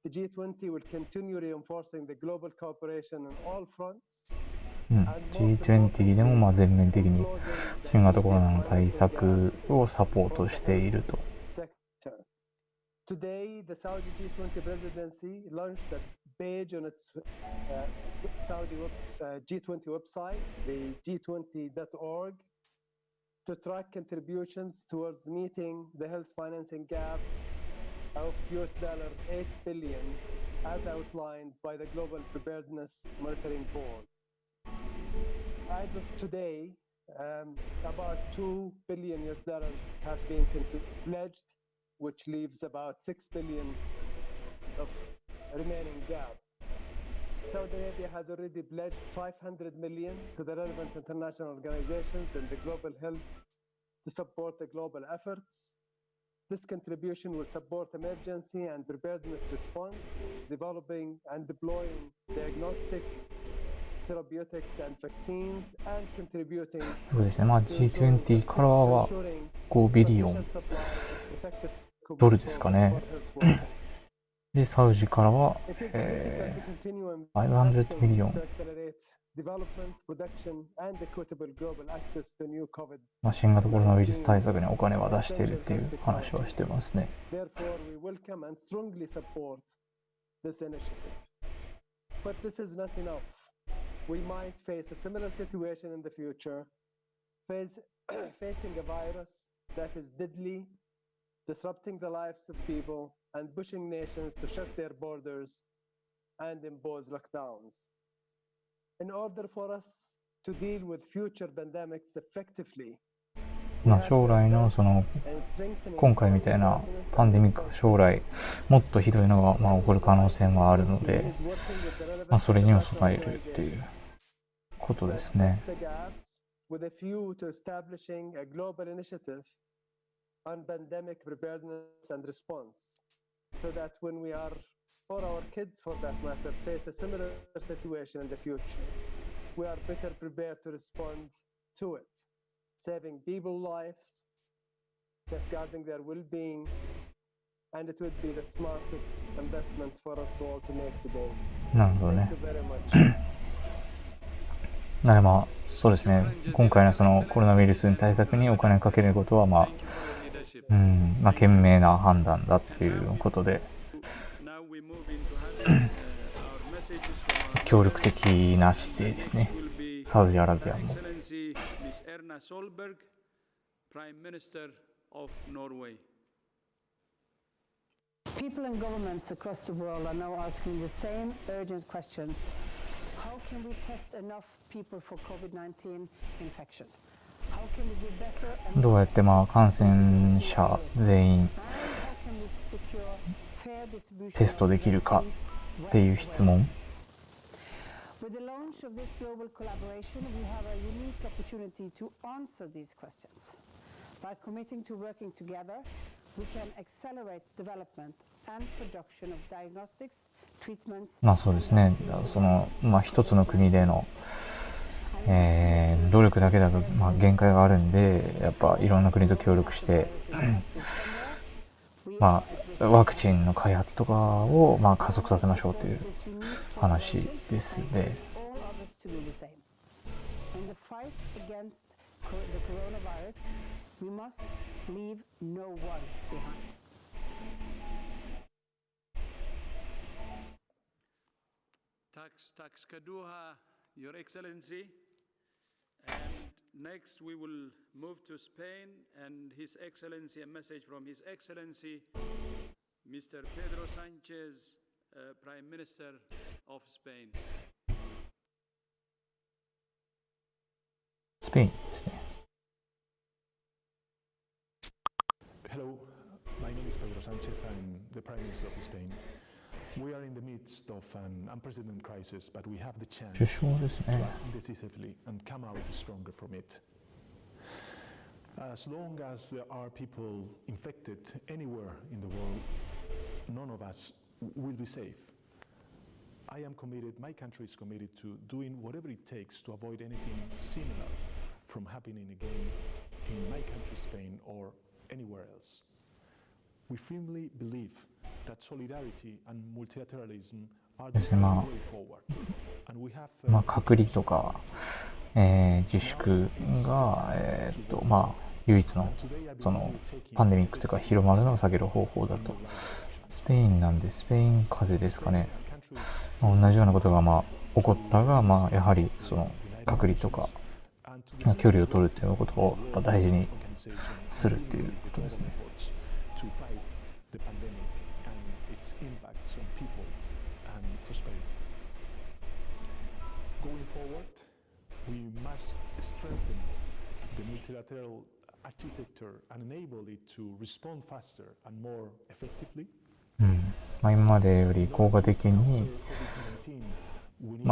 The G20 will continue reinforcing the global cooperation on all fronts. G20 でも全面的に新型コロナの対策をサポートしていると。Today, the Saudi G20 presidency launched a page on its Saudi G20 website, the g20.org, to track contributions towards meeting the health financing gap of $8 billion as outlined by the Global Preparedness Monitoring Board. As of today, about $2 billion have been pledged, which leaves about $6 billion of remaining gap. Saudi Arabia has already pledged $500 million to the relevant international organizations in the global health to support the global efforts. This contribution will support emergency and preparedness response, developing and deploying diagnostics, therapeutics and vaccines, and contributing そうですね。G20 からは5ビリオンドルですかね。で、サウジからは、500ミリオン。新型コロナウイルス対策にお金は出しているっていう話はしてますね。We might face a similar situation in the future, facing a virus that is deadly, disrupting the lives of people, and pushing nations to shut their borders and impose lockdowns. In order for us to deal with future pandemics effectively, 将来の今回みたいなパンデミックが将来もっとひどいのが起こる可能性もあるので、それにも備えるっていうことですね。With a view to establishing a global initiative on pandemic preparedness and response, so that when we are, or our kids for that matter, face a similar situation in the future, we are better prepared to respond to it, saving people's lives, safeguarding their well-being, and it would be the smartest investment for us all to make today. なるほどね。 Thank you very much. そうですね。今回のコロナウイルスの対策にお金をかけることは賢明な判断だということで、協力的な姿勢ですね。サウジアラビアも。People and governments across the world are now asking the same urgent questions. How How can we test enough people for COVID-19 infection? How can we give better どうやって感染者全員テストできるかっていう質問。With the launch of this global collaboration, we have a unique opportunity to answer these questions. By committing to working together, we can accelerate development and production of diagnostics, treatments. そうですね。一つの国での、努力だけだと限界があるんで、やっぱいろんな国と協力してワクチンの開発とかを加速させましょうという話ですね。Tack ska du ha, Your Excellency. And next we will move to Spain and His Excellency, a message from His Excellency, Mr. Pedro Sánchez, Prime Minister of Spain. スペインですね。Hello, my name is Pedro Sánchez. I'm the Prime Minister of Spain. We are in the midst of an unprecedented crisis, but we have the chance to act decisively and come out stronger from it. As long as there are people infected anywhere in the world, none of us will be safe. I am committed, my country is committed to doing whatever it takes to avoid anything similar from happening again in my country, Spain, or anywhere else. We firmly believe that solidarity and multilateralism are the way forward. And we have 隔離とか、自粛が、唯一のそのパンデミックというか広まるのを避ける方法だと。スペインなんでスペイン風邪ですかね。同じようなことが起こったが、やはりその隔離とか距離を取るということを大事にするということですね。impacts on people and prosperity. Going forward, we must strengthen the multilateral architecture and enable it to respond faster and more effectively. 今までより効果的に、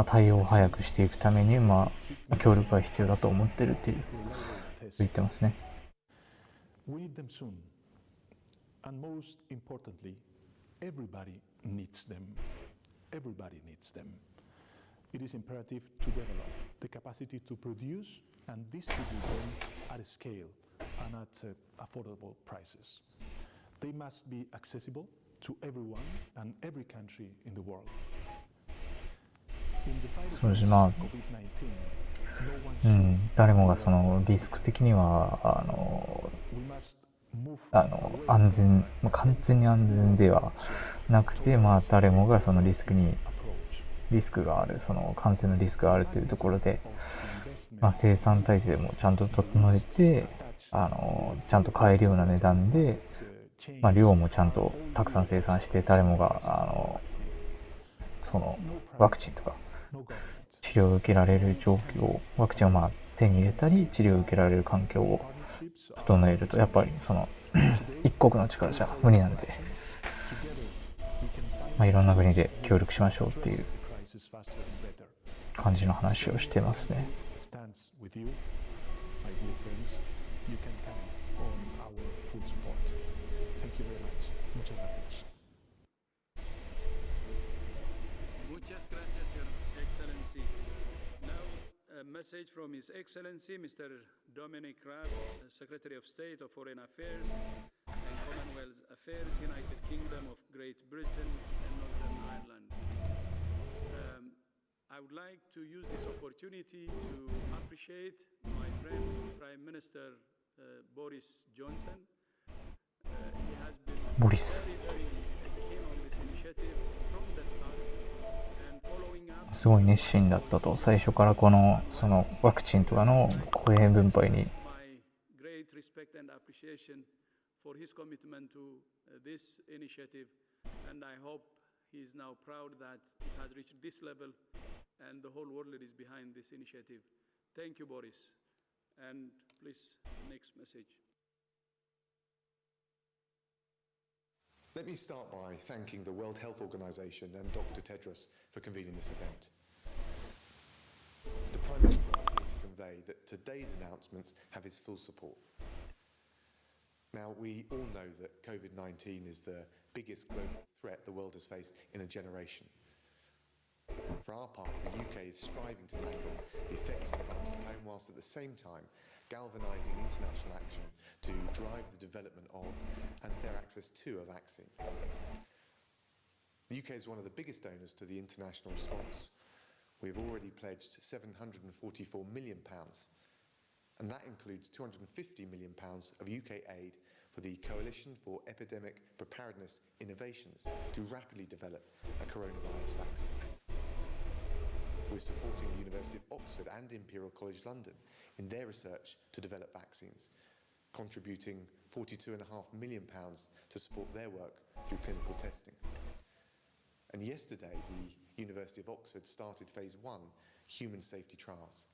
対応を早くしていくために、協力が必要だと思っているという言ってますね。We need them soon, and most importantly, everybody needs them. Everybody needs them. It is imperative to develop the capacity to produce and distribute them at a scale and at affordable prices. They must be accessible to everyone and every country in the world. In the fight against COVID-19, 誰もがそのリスク的には安全、完全に安全ではなくて、誰もがそのリスクがある、その感染のリスクがあるというところで、生産体制もちゃんと整えて、ちゃんと買えるような値段で、量もちゃんとたくさん生産して、誰もがそのワクチンとか治療を受けられる状況、ワクチンを手に入れたり治療を受けられる環境を整えると、やっぱりその一国の力じゃ無理なんで、いろんな国で協力しましょうっていう感じの話をしてますね。A message from His Excellency Mr. Dominic Raab, Secretary of State of Foreign Affairs and Commonwealth Affairs, United Kingdom of Great Britain and Northern Ireland. I would like to use this opportunity to appreciate my friend Prime Minister Boris Johnson. He has been very, very keen on this initiative from the start. すごい熱心だったと、最初からそのワクチンとかの公平分配に。and the whole world is behind this initiative. Thank you, Boris. And please, next message. Let me start by thanking the World Health Organization and Dr. Tedros for convening this event. The Prime Minister asked me to convey that today's announcements have his full support. Now, we all know that COVID-19 is the biggest global threat the world has faced in a generation. For our part, the UK is striving to tackle the effects of the virus at home whilst at the same time galvanising international action to drive the development of and fair access to a vaccine. The UK is one of the biggest donors to the international response. We have already pledged £744 million, and that includes £250 million of UK aid for the Coalition for Epidemic Preparedness Innovations to rapidly develop a coronavirus vaccine. We're supporting the University of Oxford and Imperial College London in their research to develop vaccines, contributing £42.5 million to support their work through clinical testing. And yesterday, the University of Oxford started phase 1 human safety trials.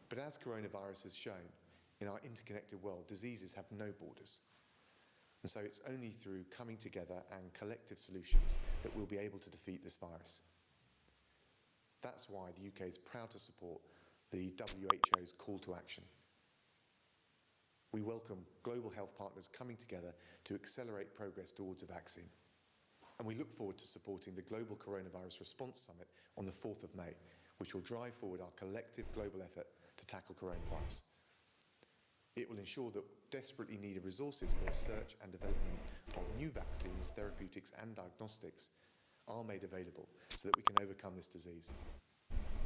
But as coronavirus has shown, in our interconnected world, diseases have no borders. And so it's only through coming together and collective solutions that we'll be able to defeat this virus. That's why the UK is proud to support the WHO's call to action. We welcome global health partners coming together to accelerate progress towards a vaccine. And we look forward to supporting the Global Coronavirus Response Summit on the 4th of May, which will drive forward our collective global effort to tackle coronavirus. It will ensure that desperately needed resources for research and development of new vaccines, therapeutics and diagnostics are made available so that we can overcome this disease.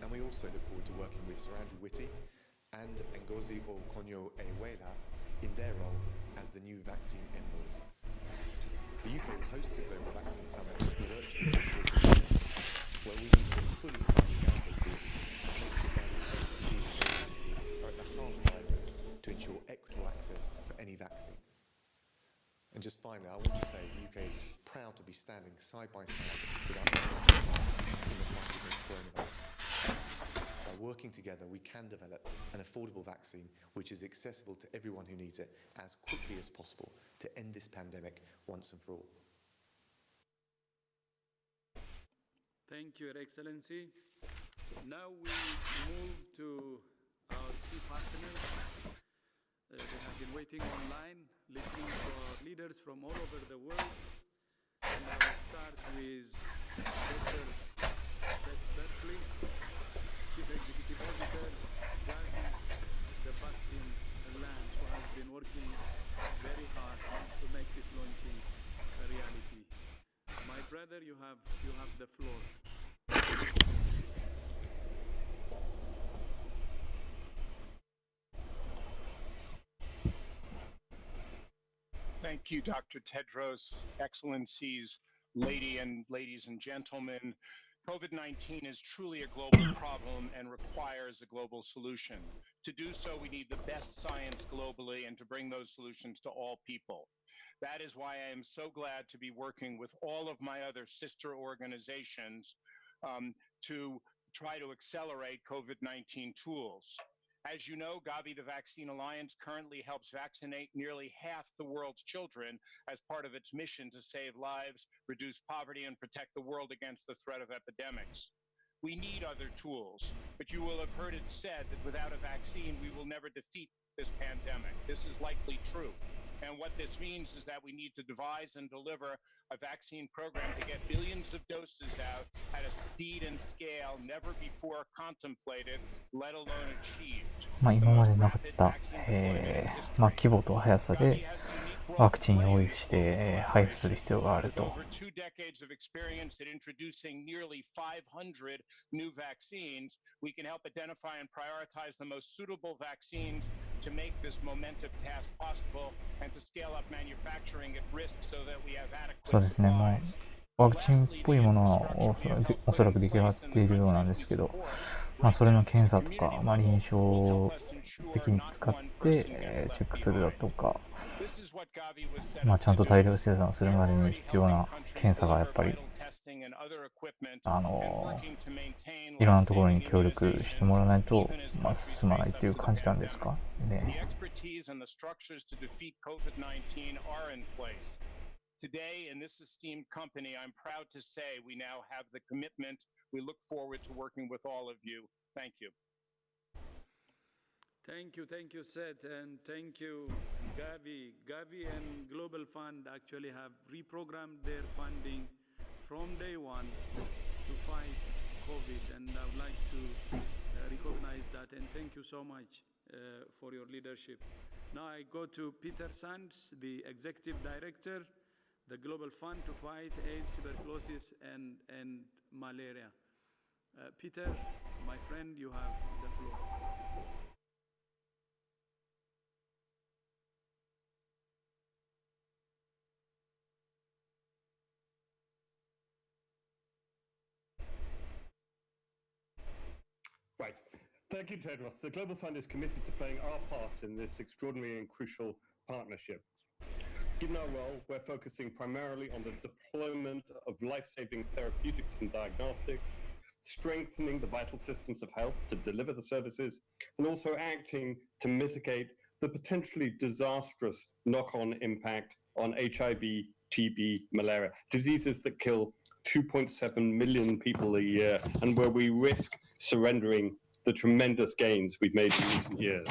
And we also look forward to working with Sir Andrew Whitty and Ngozi Okonjo-Iweala in their role as the new vaccine envoys. The UK will host the Global Vaccine Summit virtually where we need to fully fund the advocacy and SVBs are at the heart of our efforts to ensure equitable access for any vaccine. And just finally, I want to say the UK is proud to be standing side by side with our international partners in the fight against coronavirus. By working together, we can develop an affordable vaccine which is accessible to everyone who needs it as quickly as possible to end this pandemic once and for all. Thank you, Your Excellency. Now we move to our two partners. They have been waiting online, listening for leaders from all over the world. And I will start with Dr. Seth Berkley, Chief Executive Officer, Gavi, the Vaccine Alliance, who has been working very hard to make this launching a reality. My brother, you have the floor. Thank you, Dr. Tedros, Excellencies, ladies and gentlemen. COVID-19 is truly a global problem and requires a global solution. To do so, we need the best science globally and to bring those solutions to all people. That is why I am so glad to be working with all of my other sister organizations to try to accelerate COVID-19 tools. As you know, Gavi, the Vaccine Alliance, currently helps vaccinate nearly half the world's children as part of its mission to save lives, reduce poverty, and protect the world against the threat of epidemics. We need other tools, but you will have heard it said that without a vaccine, we will never defeat this pandemic. This is likely true. And what this means is that we need to devise and deliver a vaccine program to get billions of doses out at a speed and scale never before contemplated, let alone achieved. 今までなかった、規模と速さでワクチン用意して配布する必要があると。Over 2 decades of experience at introducing nearly 500 new vaccines, we can help identify and prioritize the most suitable vaccines to make this momentous task possible and to scale up manufacturing at risk so that we have adequate そうですね、ワクチンっぽいものはおそらく出来上がっているようなんですけど、それの検査とか、臨床的に使って、チェックするだとか、ちゃんと大量生産するまでに必要な検査がやっぱりいろんなところに協力してもらわないと、進まないという感じなんですかね。Today, in this esteemed company, I'm proud to say we now have the commitment. We look forward to working with all of you. Thank you. Thank you, Seth, and thank you, Gavi. Gavi and Global Fund actually have reprogrammed their funding from day one to fight COVID, and I would like to recognize that, and thank you so much for your leadership. Now I go to Peter Sands, the Executive Director, the Global Fund to fight AIDS, tuberculosis, and malaria. Peter, my friend, you have the floor. Right. Thank you, Tedros. The Global Fund is committed to playing our part in this extraordinary and crucial partnership. Given our role, we're focusing primarily on the deployment of life-saving therapeutics and diagnostics, strengthening the vital systems of health to deliver the services, and also acting to mitigate the potentially disastrous knock-on impact on HIV, TB, malaria, diseases that kill 2.7 million people a year, and where we risk surrendering the tremendous gains we've made in recent years.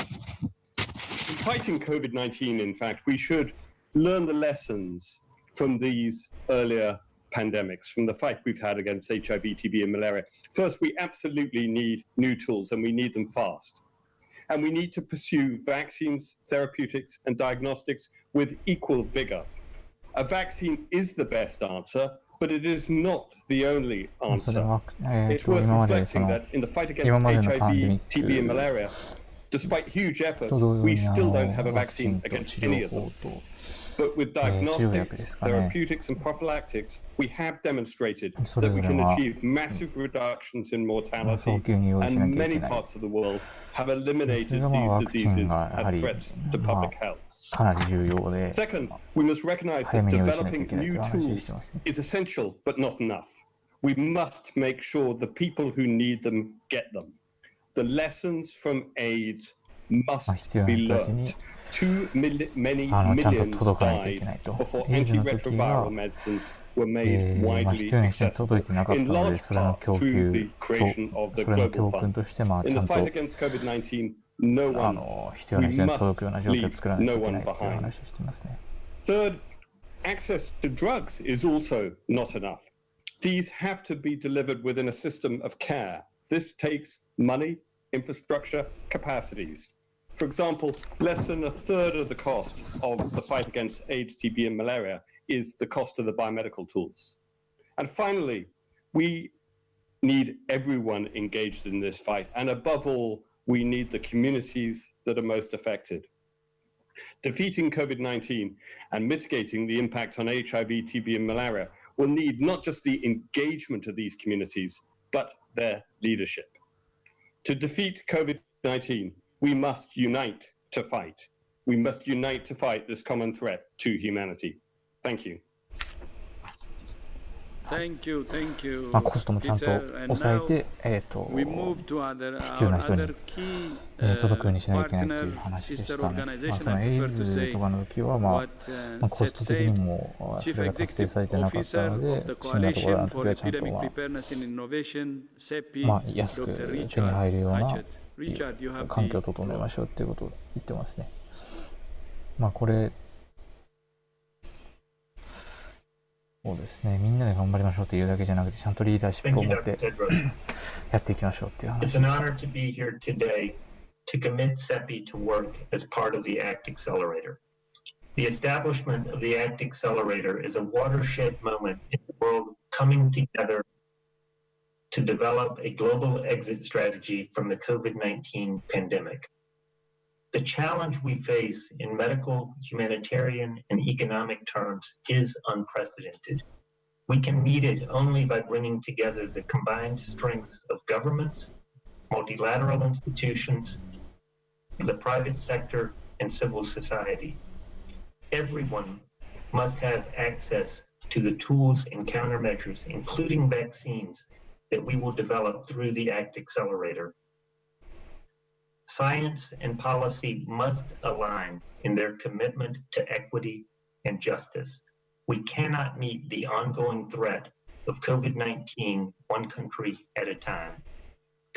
In fighting COVID-19, in fact, we should learn the lessons from these earlier pandemics, from the fight we've had against HIV, TB, and malaria. First, we absolutely need new tools, and we need them fast. And we need to pursue vaccines, therapeutics, and diagnostics with equal vigor. A vaccine is the best answer, but it is not the only answer. It's worth reflecting that in the fight against HIV, TB, and malaria, despite huge efforts, we still don't have a vaccine against any of them. But with diagnostics, therapeutics, and prophylactics, we have demonstrated that we can achieve massive reductions in mortality, and many parts of the world have eliminated these diseases as threats to public health. Second, we must recognize that developing new tools is essential but not enough. We must make sure the people who need them get them. The lessons from AIDS must be learned. Too many millions died before antiretroviral medicines were made widely accessible, in large part through the creation of the Global Fund. In the fight against COVID-19, we must leave no one behind. Third, access to drugs is also not enough. These have to be delivered within a system of care. This takes money, infrastructure, capacities. For example, less than a third of the cost of the fight against AIDS, TB, and malaria is the cost of the biomedical tools. And finally, we need everyone engaged in this fight. And above all, we need the communities that are most affected. Defeating COVID-19 and mitigating the impact on HIV, TB, and malaria will need not just the engagement of these communities, but their leadership. To defeat COVID-19, we must unite to fight. We must unite to fight this common threat to humanity. Thank you. Thank you. コストもちゃんと抑えて、必要な人に届くようにしなきゃいけないという話でしたね。そのエイズとかの時は、コスト的にもそれが達成されてなかったので、新型コロナの時はちゃんと安く手に入るような環境を整えましょうっていうことを言ってますね。これそうですね、みんなで頑張りましょうというだけじゃなくて、ちゃんとリーダーシップを持ってやっていきましょうっていう話でした。It's an honor to be here today to commit CEPI to work as part of the ACT Accelerator. The establishment of the ACT Accelerator is a watershed moment in the world coming together to develop a global exit strategy from the COVID-19 pandemic. The challenge we face in medical, humanitarian, and economic terms is unprecedented. We can meet it only by bringing together the combined strengths of governments, multilateral institutions, the private sector, and civil society. Everyone must have access to the tools and countermeasures, including vaccines, that we will develop through the ACT Accelerator. Science and policy must align in their commitment to equity and justice. We cannot meet the ongoing threat of COVID-19 one country at a time.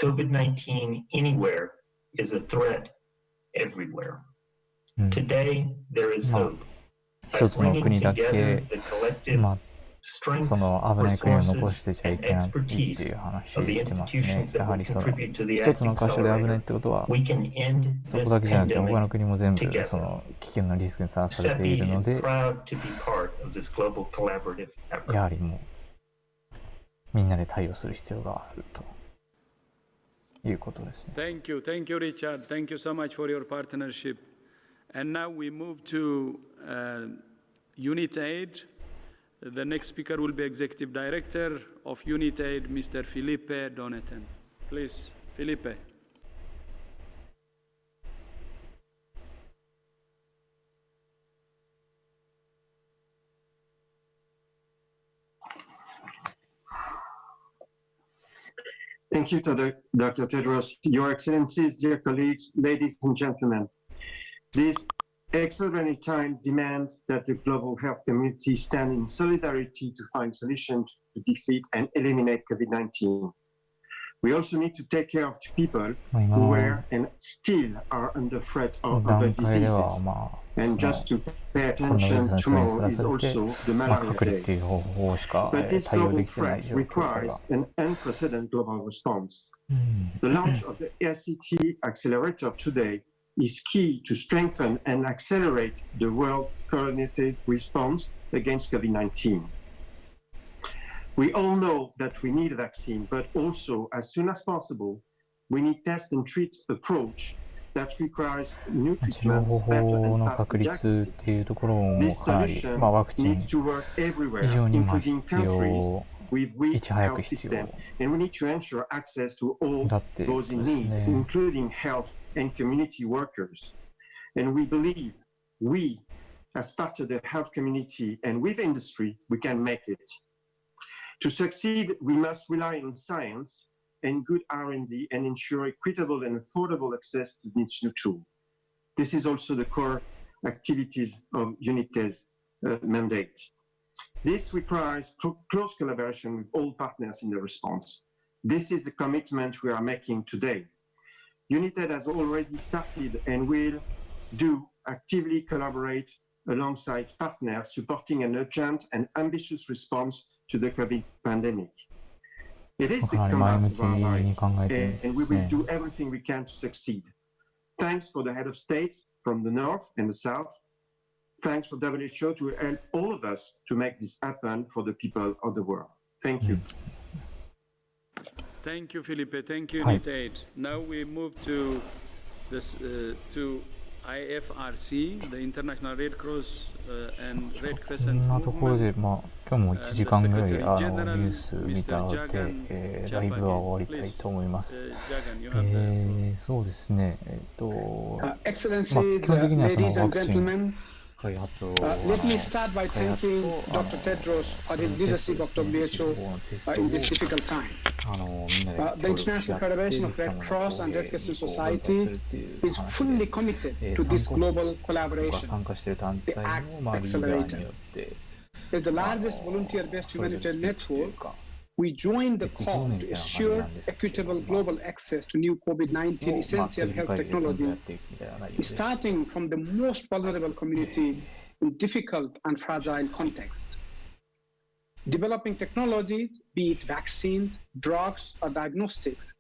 COVID-19 anywhere is a threat everywhere. Today, there is hope. 一つの国だけ、その危ない国を残してちゃいけないっていう話してますね。やはりその一つの箇所で危ないってことは、そこだけじゃなくて他の国も全部その危険なリスクにさらされているので、やはりもうみんなで対応する必要があるということですね。Thank you, Richard. Thank you so much for your partnership. And now we move to UNITAID. The next speaker will be Executive Director of UNITAID, Mr. Felipe Donetan. Please, Felipe. Thank you, Dr. Tedros, Your Excellencies, dear colleagues, ladies and gentlemen. These extraordinary times demand that the global health community stand in solidarity to find solutions to defeat and eliminate COVID-19. We also need to take care of the people who were and still are under threat of other diseases. And just to pay attention, tomorrow is also the Malaria Day. But this global threat requires an unprecedented global response. The launch of the ACT Accelerator today is key to strengthen and accelerate the world coordinated response against COVID-19. We all know that we need a vaccine, but also, as soon as possible, we need test and treat approach that requires new treatments, better and faster diagnostics. This solution needs to work everywhere, including countries with weak health systems, and we need to ensure access to all those in need, including health and community workers. And we believe we, as part of the health community and with industry, we can make it. To succeed, we must rely on science and good R&D and ensure equitable and affordable access to this new tool. This is also the core activities of UNITAID's mandate. This requires close collaboration with all partners in the response. This is the commitment we are making today. UNITAID has already started and will actively collaborate alongside partners supporting an urgent and ambitious response to the COVID pandemic. It is the combat of our life, and we will do everything we can to succeed. Thanks for the head of states from the north and the south. Thanks for WHO to help all of us to make this happen for the people of the world. Thank you. Thank you, Felipe. Thank you, UNITAID. Now we move to this to IFRC, the International Red Cross and Red Crescent Movement. こんなところで、今日も1時間ぐらいニュース見たので、ライブは終わりたいと思います。そうですね。基本的にはそのワクチン開発を Let me start by thanking Dr. Tedros for his leadership of WHO in this difficult time. The International Federation of Red Cross and Red Crescent Societies is fully committed to this global collaboration. The ACT Accelerator is the largest volunteer-based humanitarian network. We join the call to assure equitable global access to new COVID-19 essential health technologies, starting from the most vulnerable communities in difficult and fragile contexts. Developing technologies, be it vaccines, drugs, or diagnostics,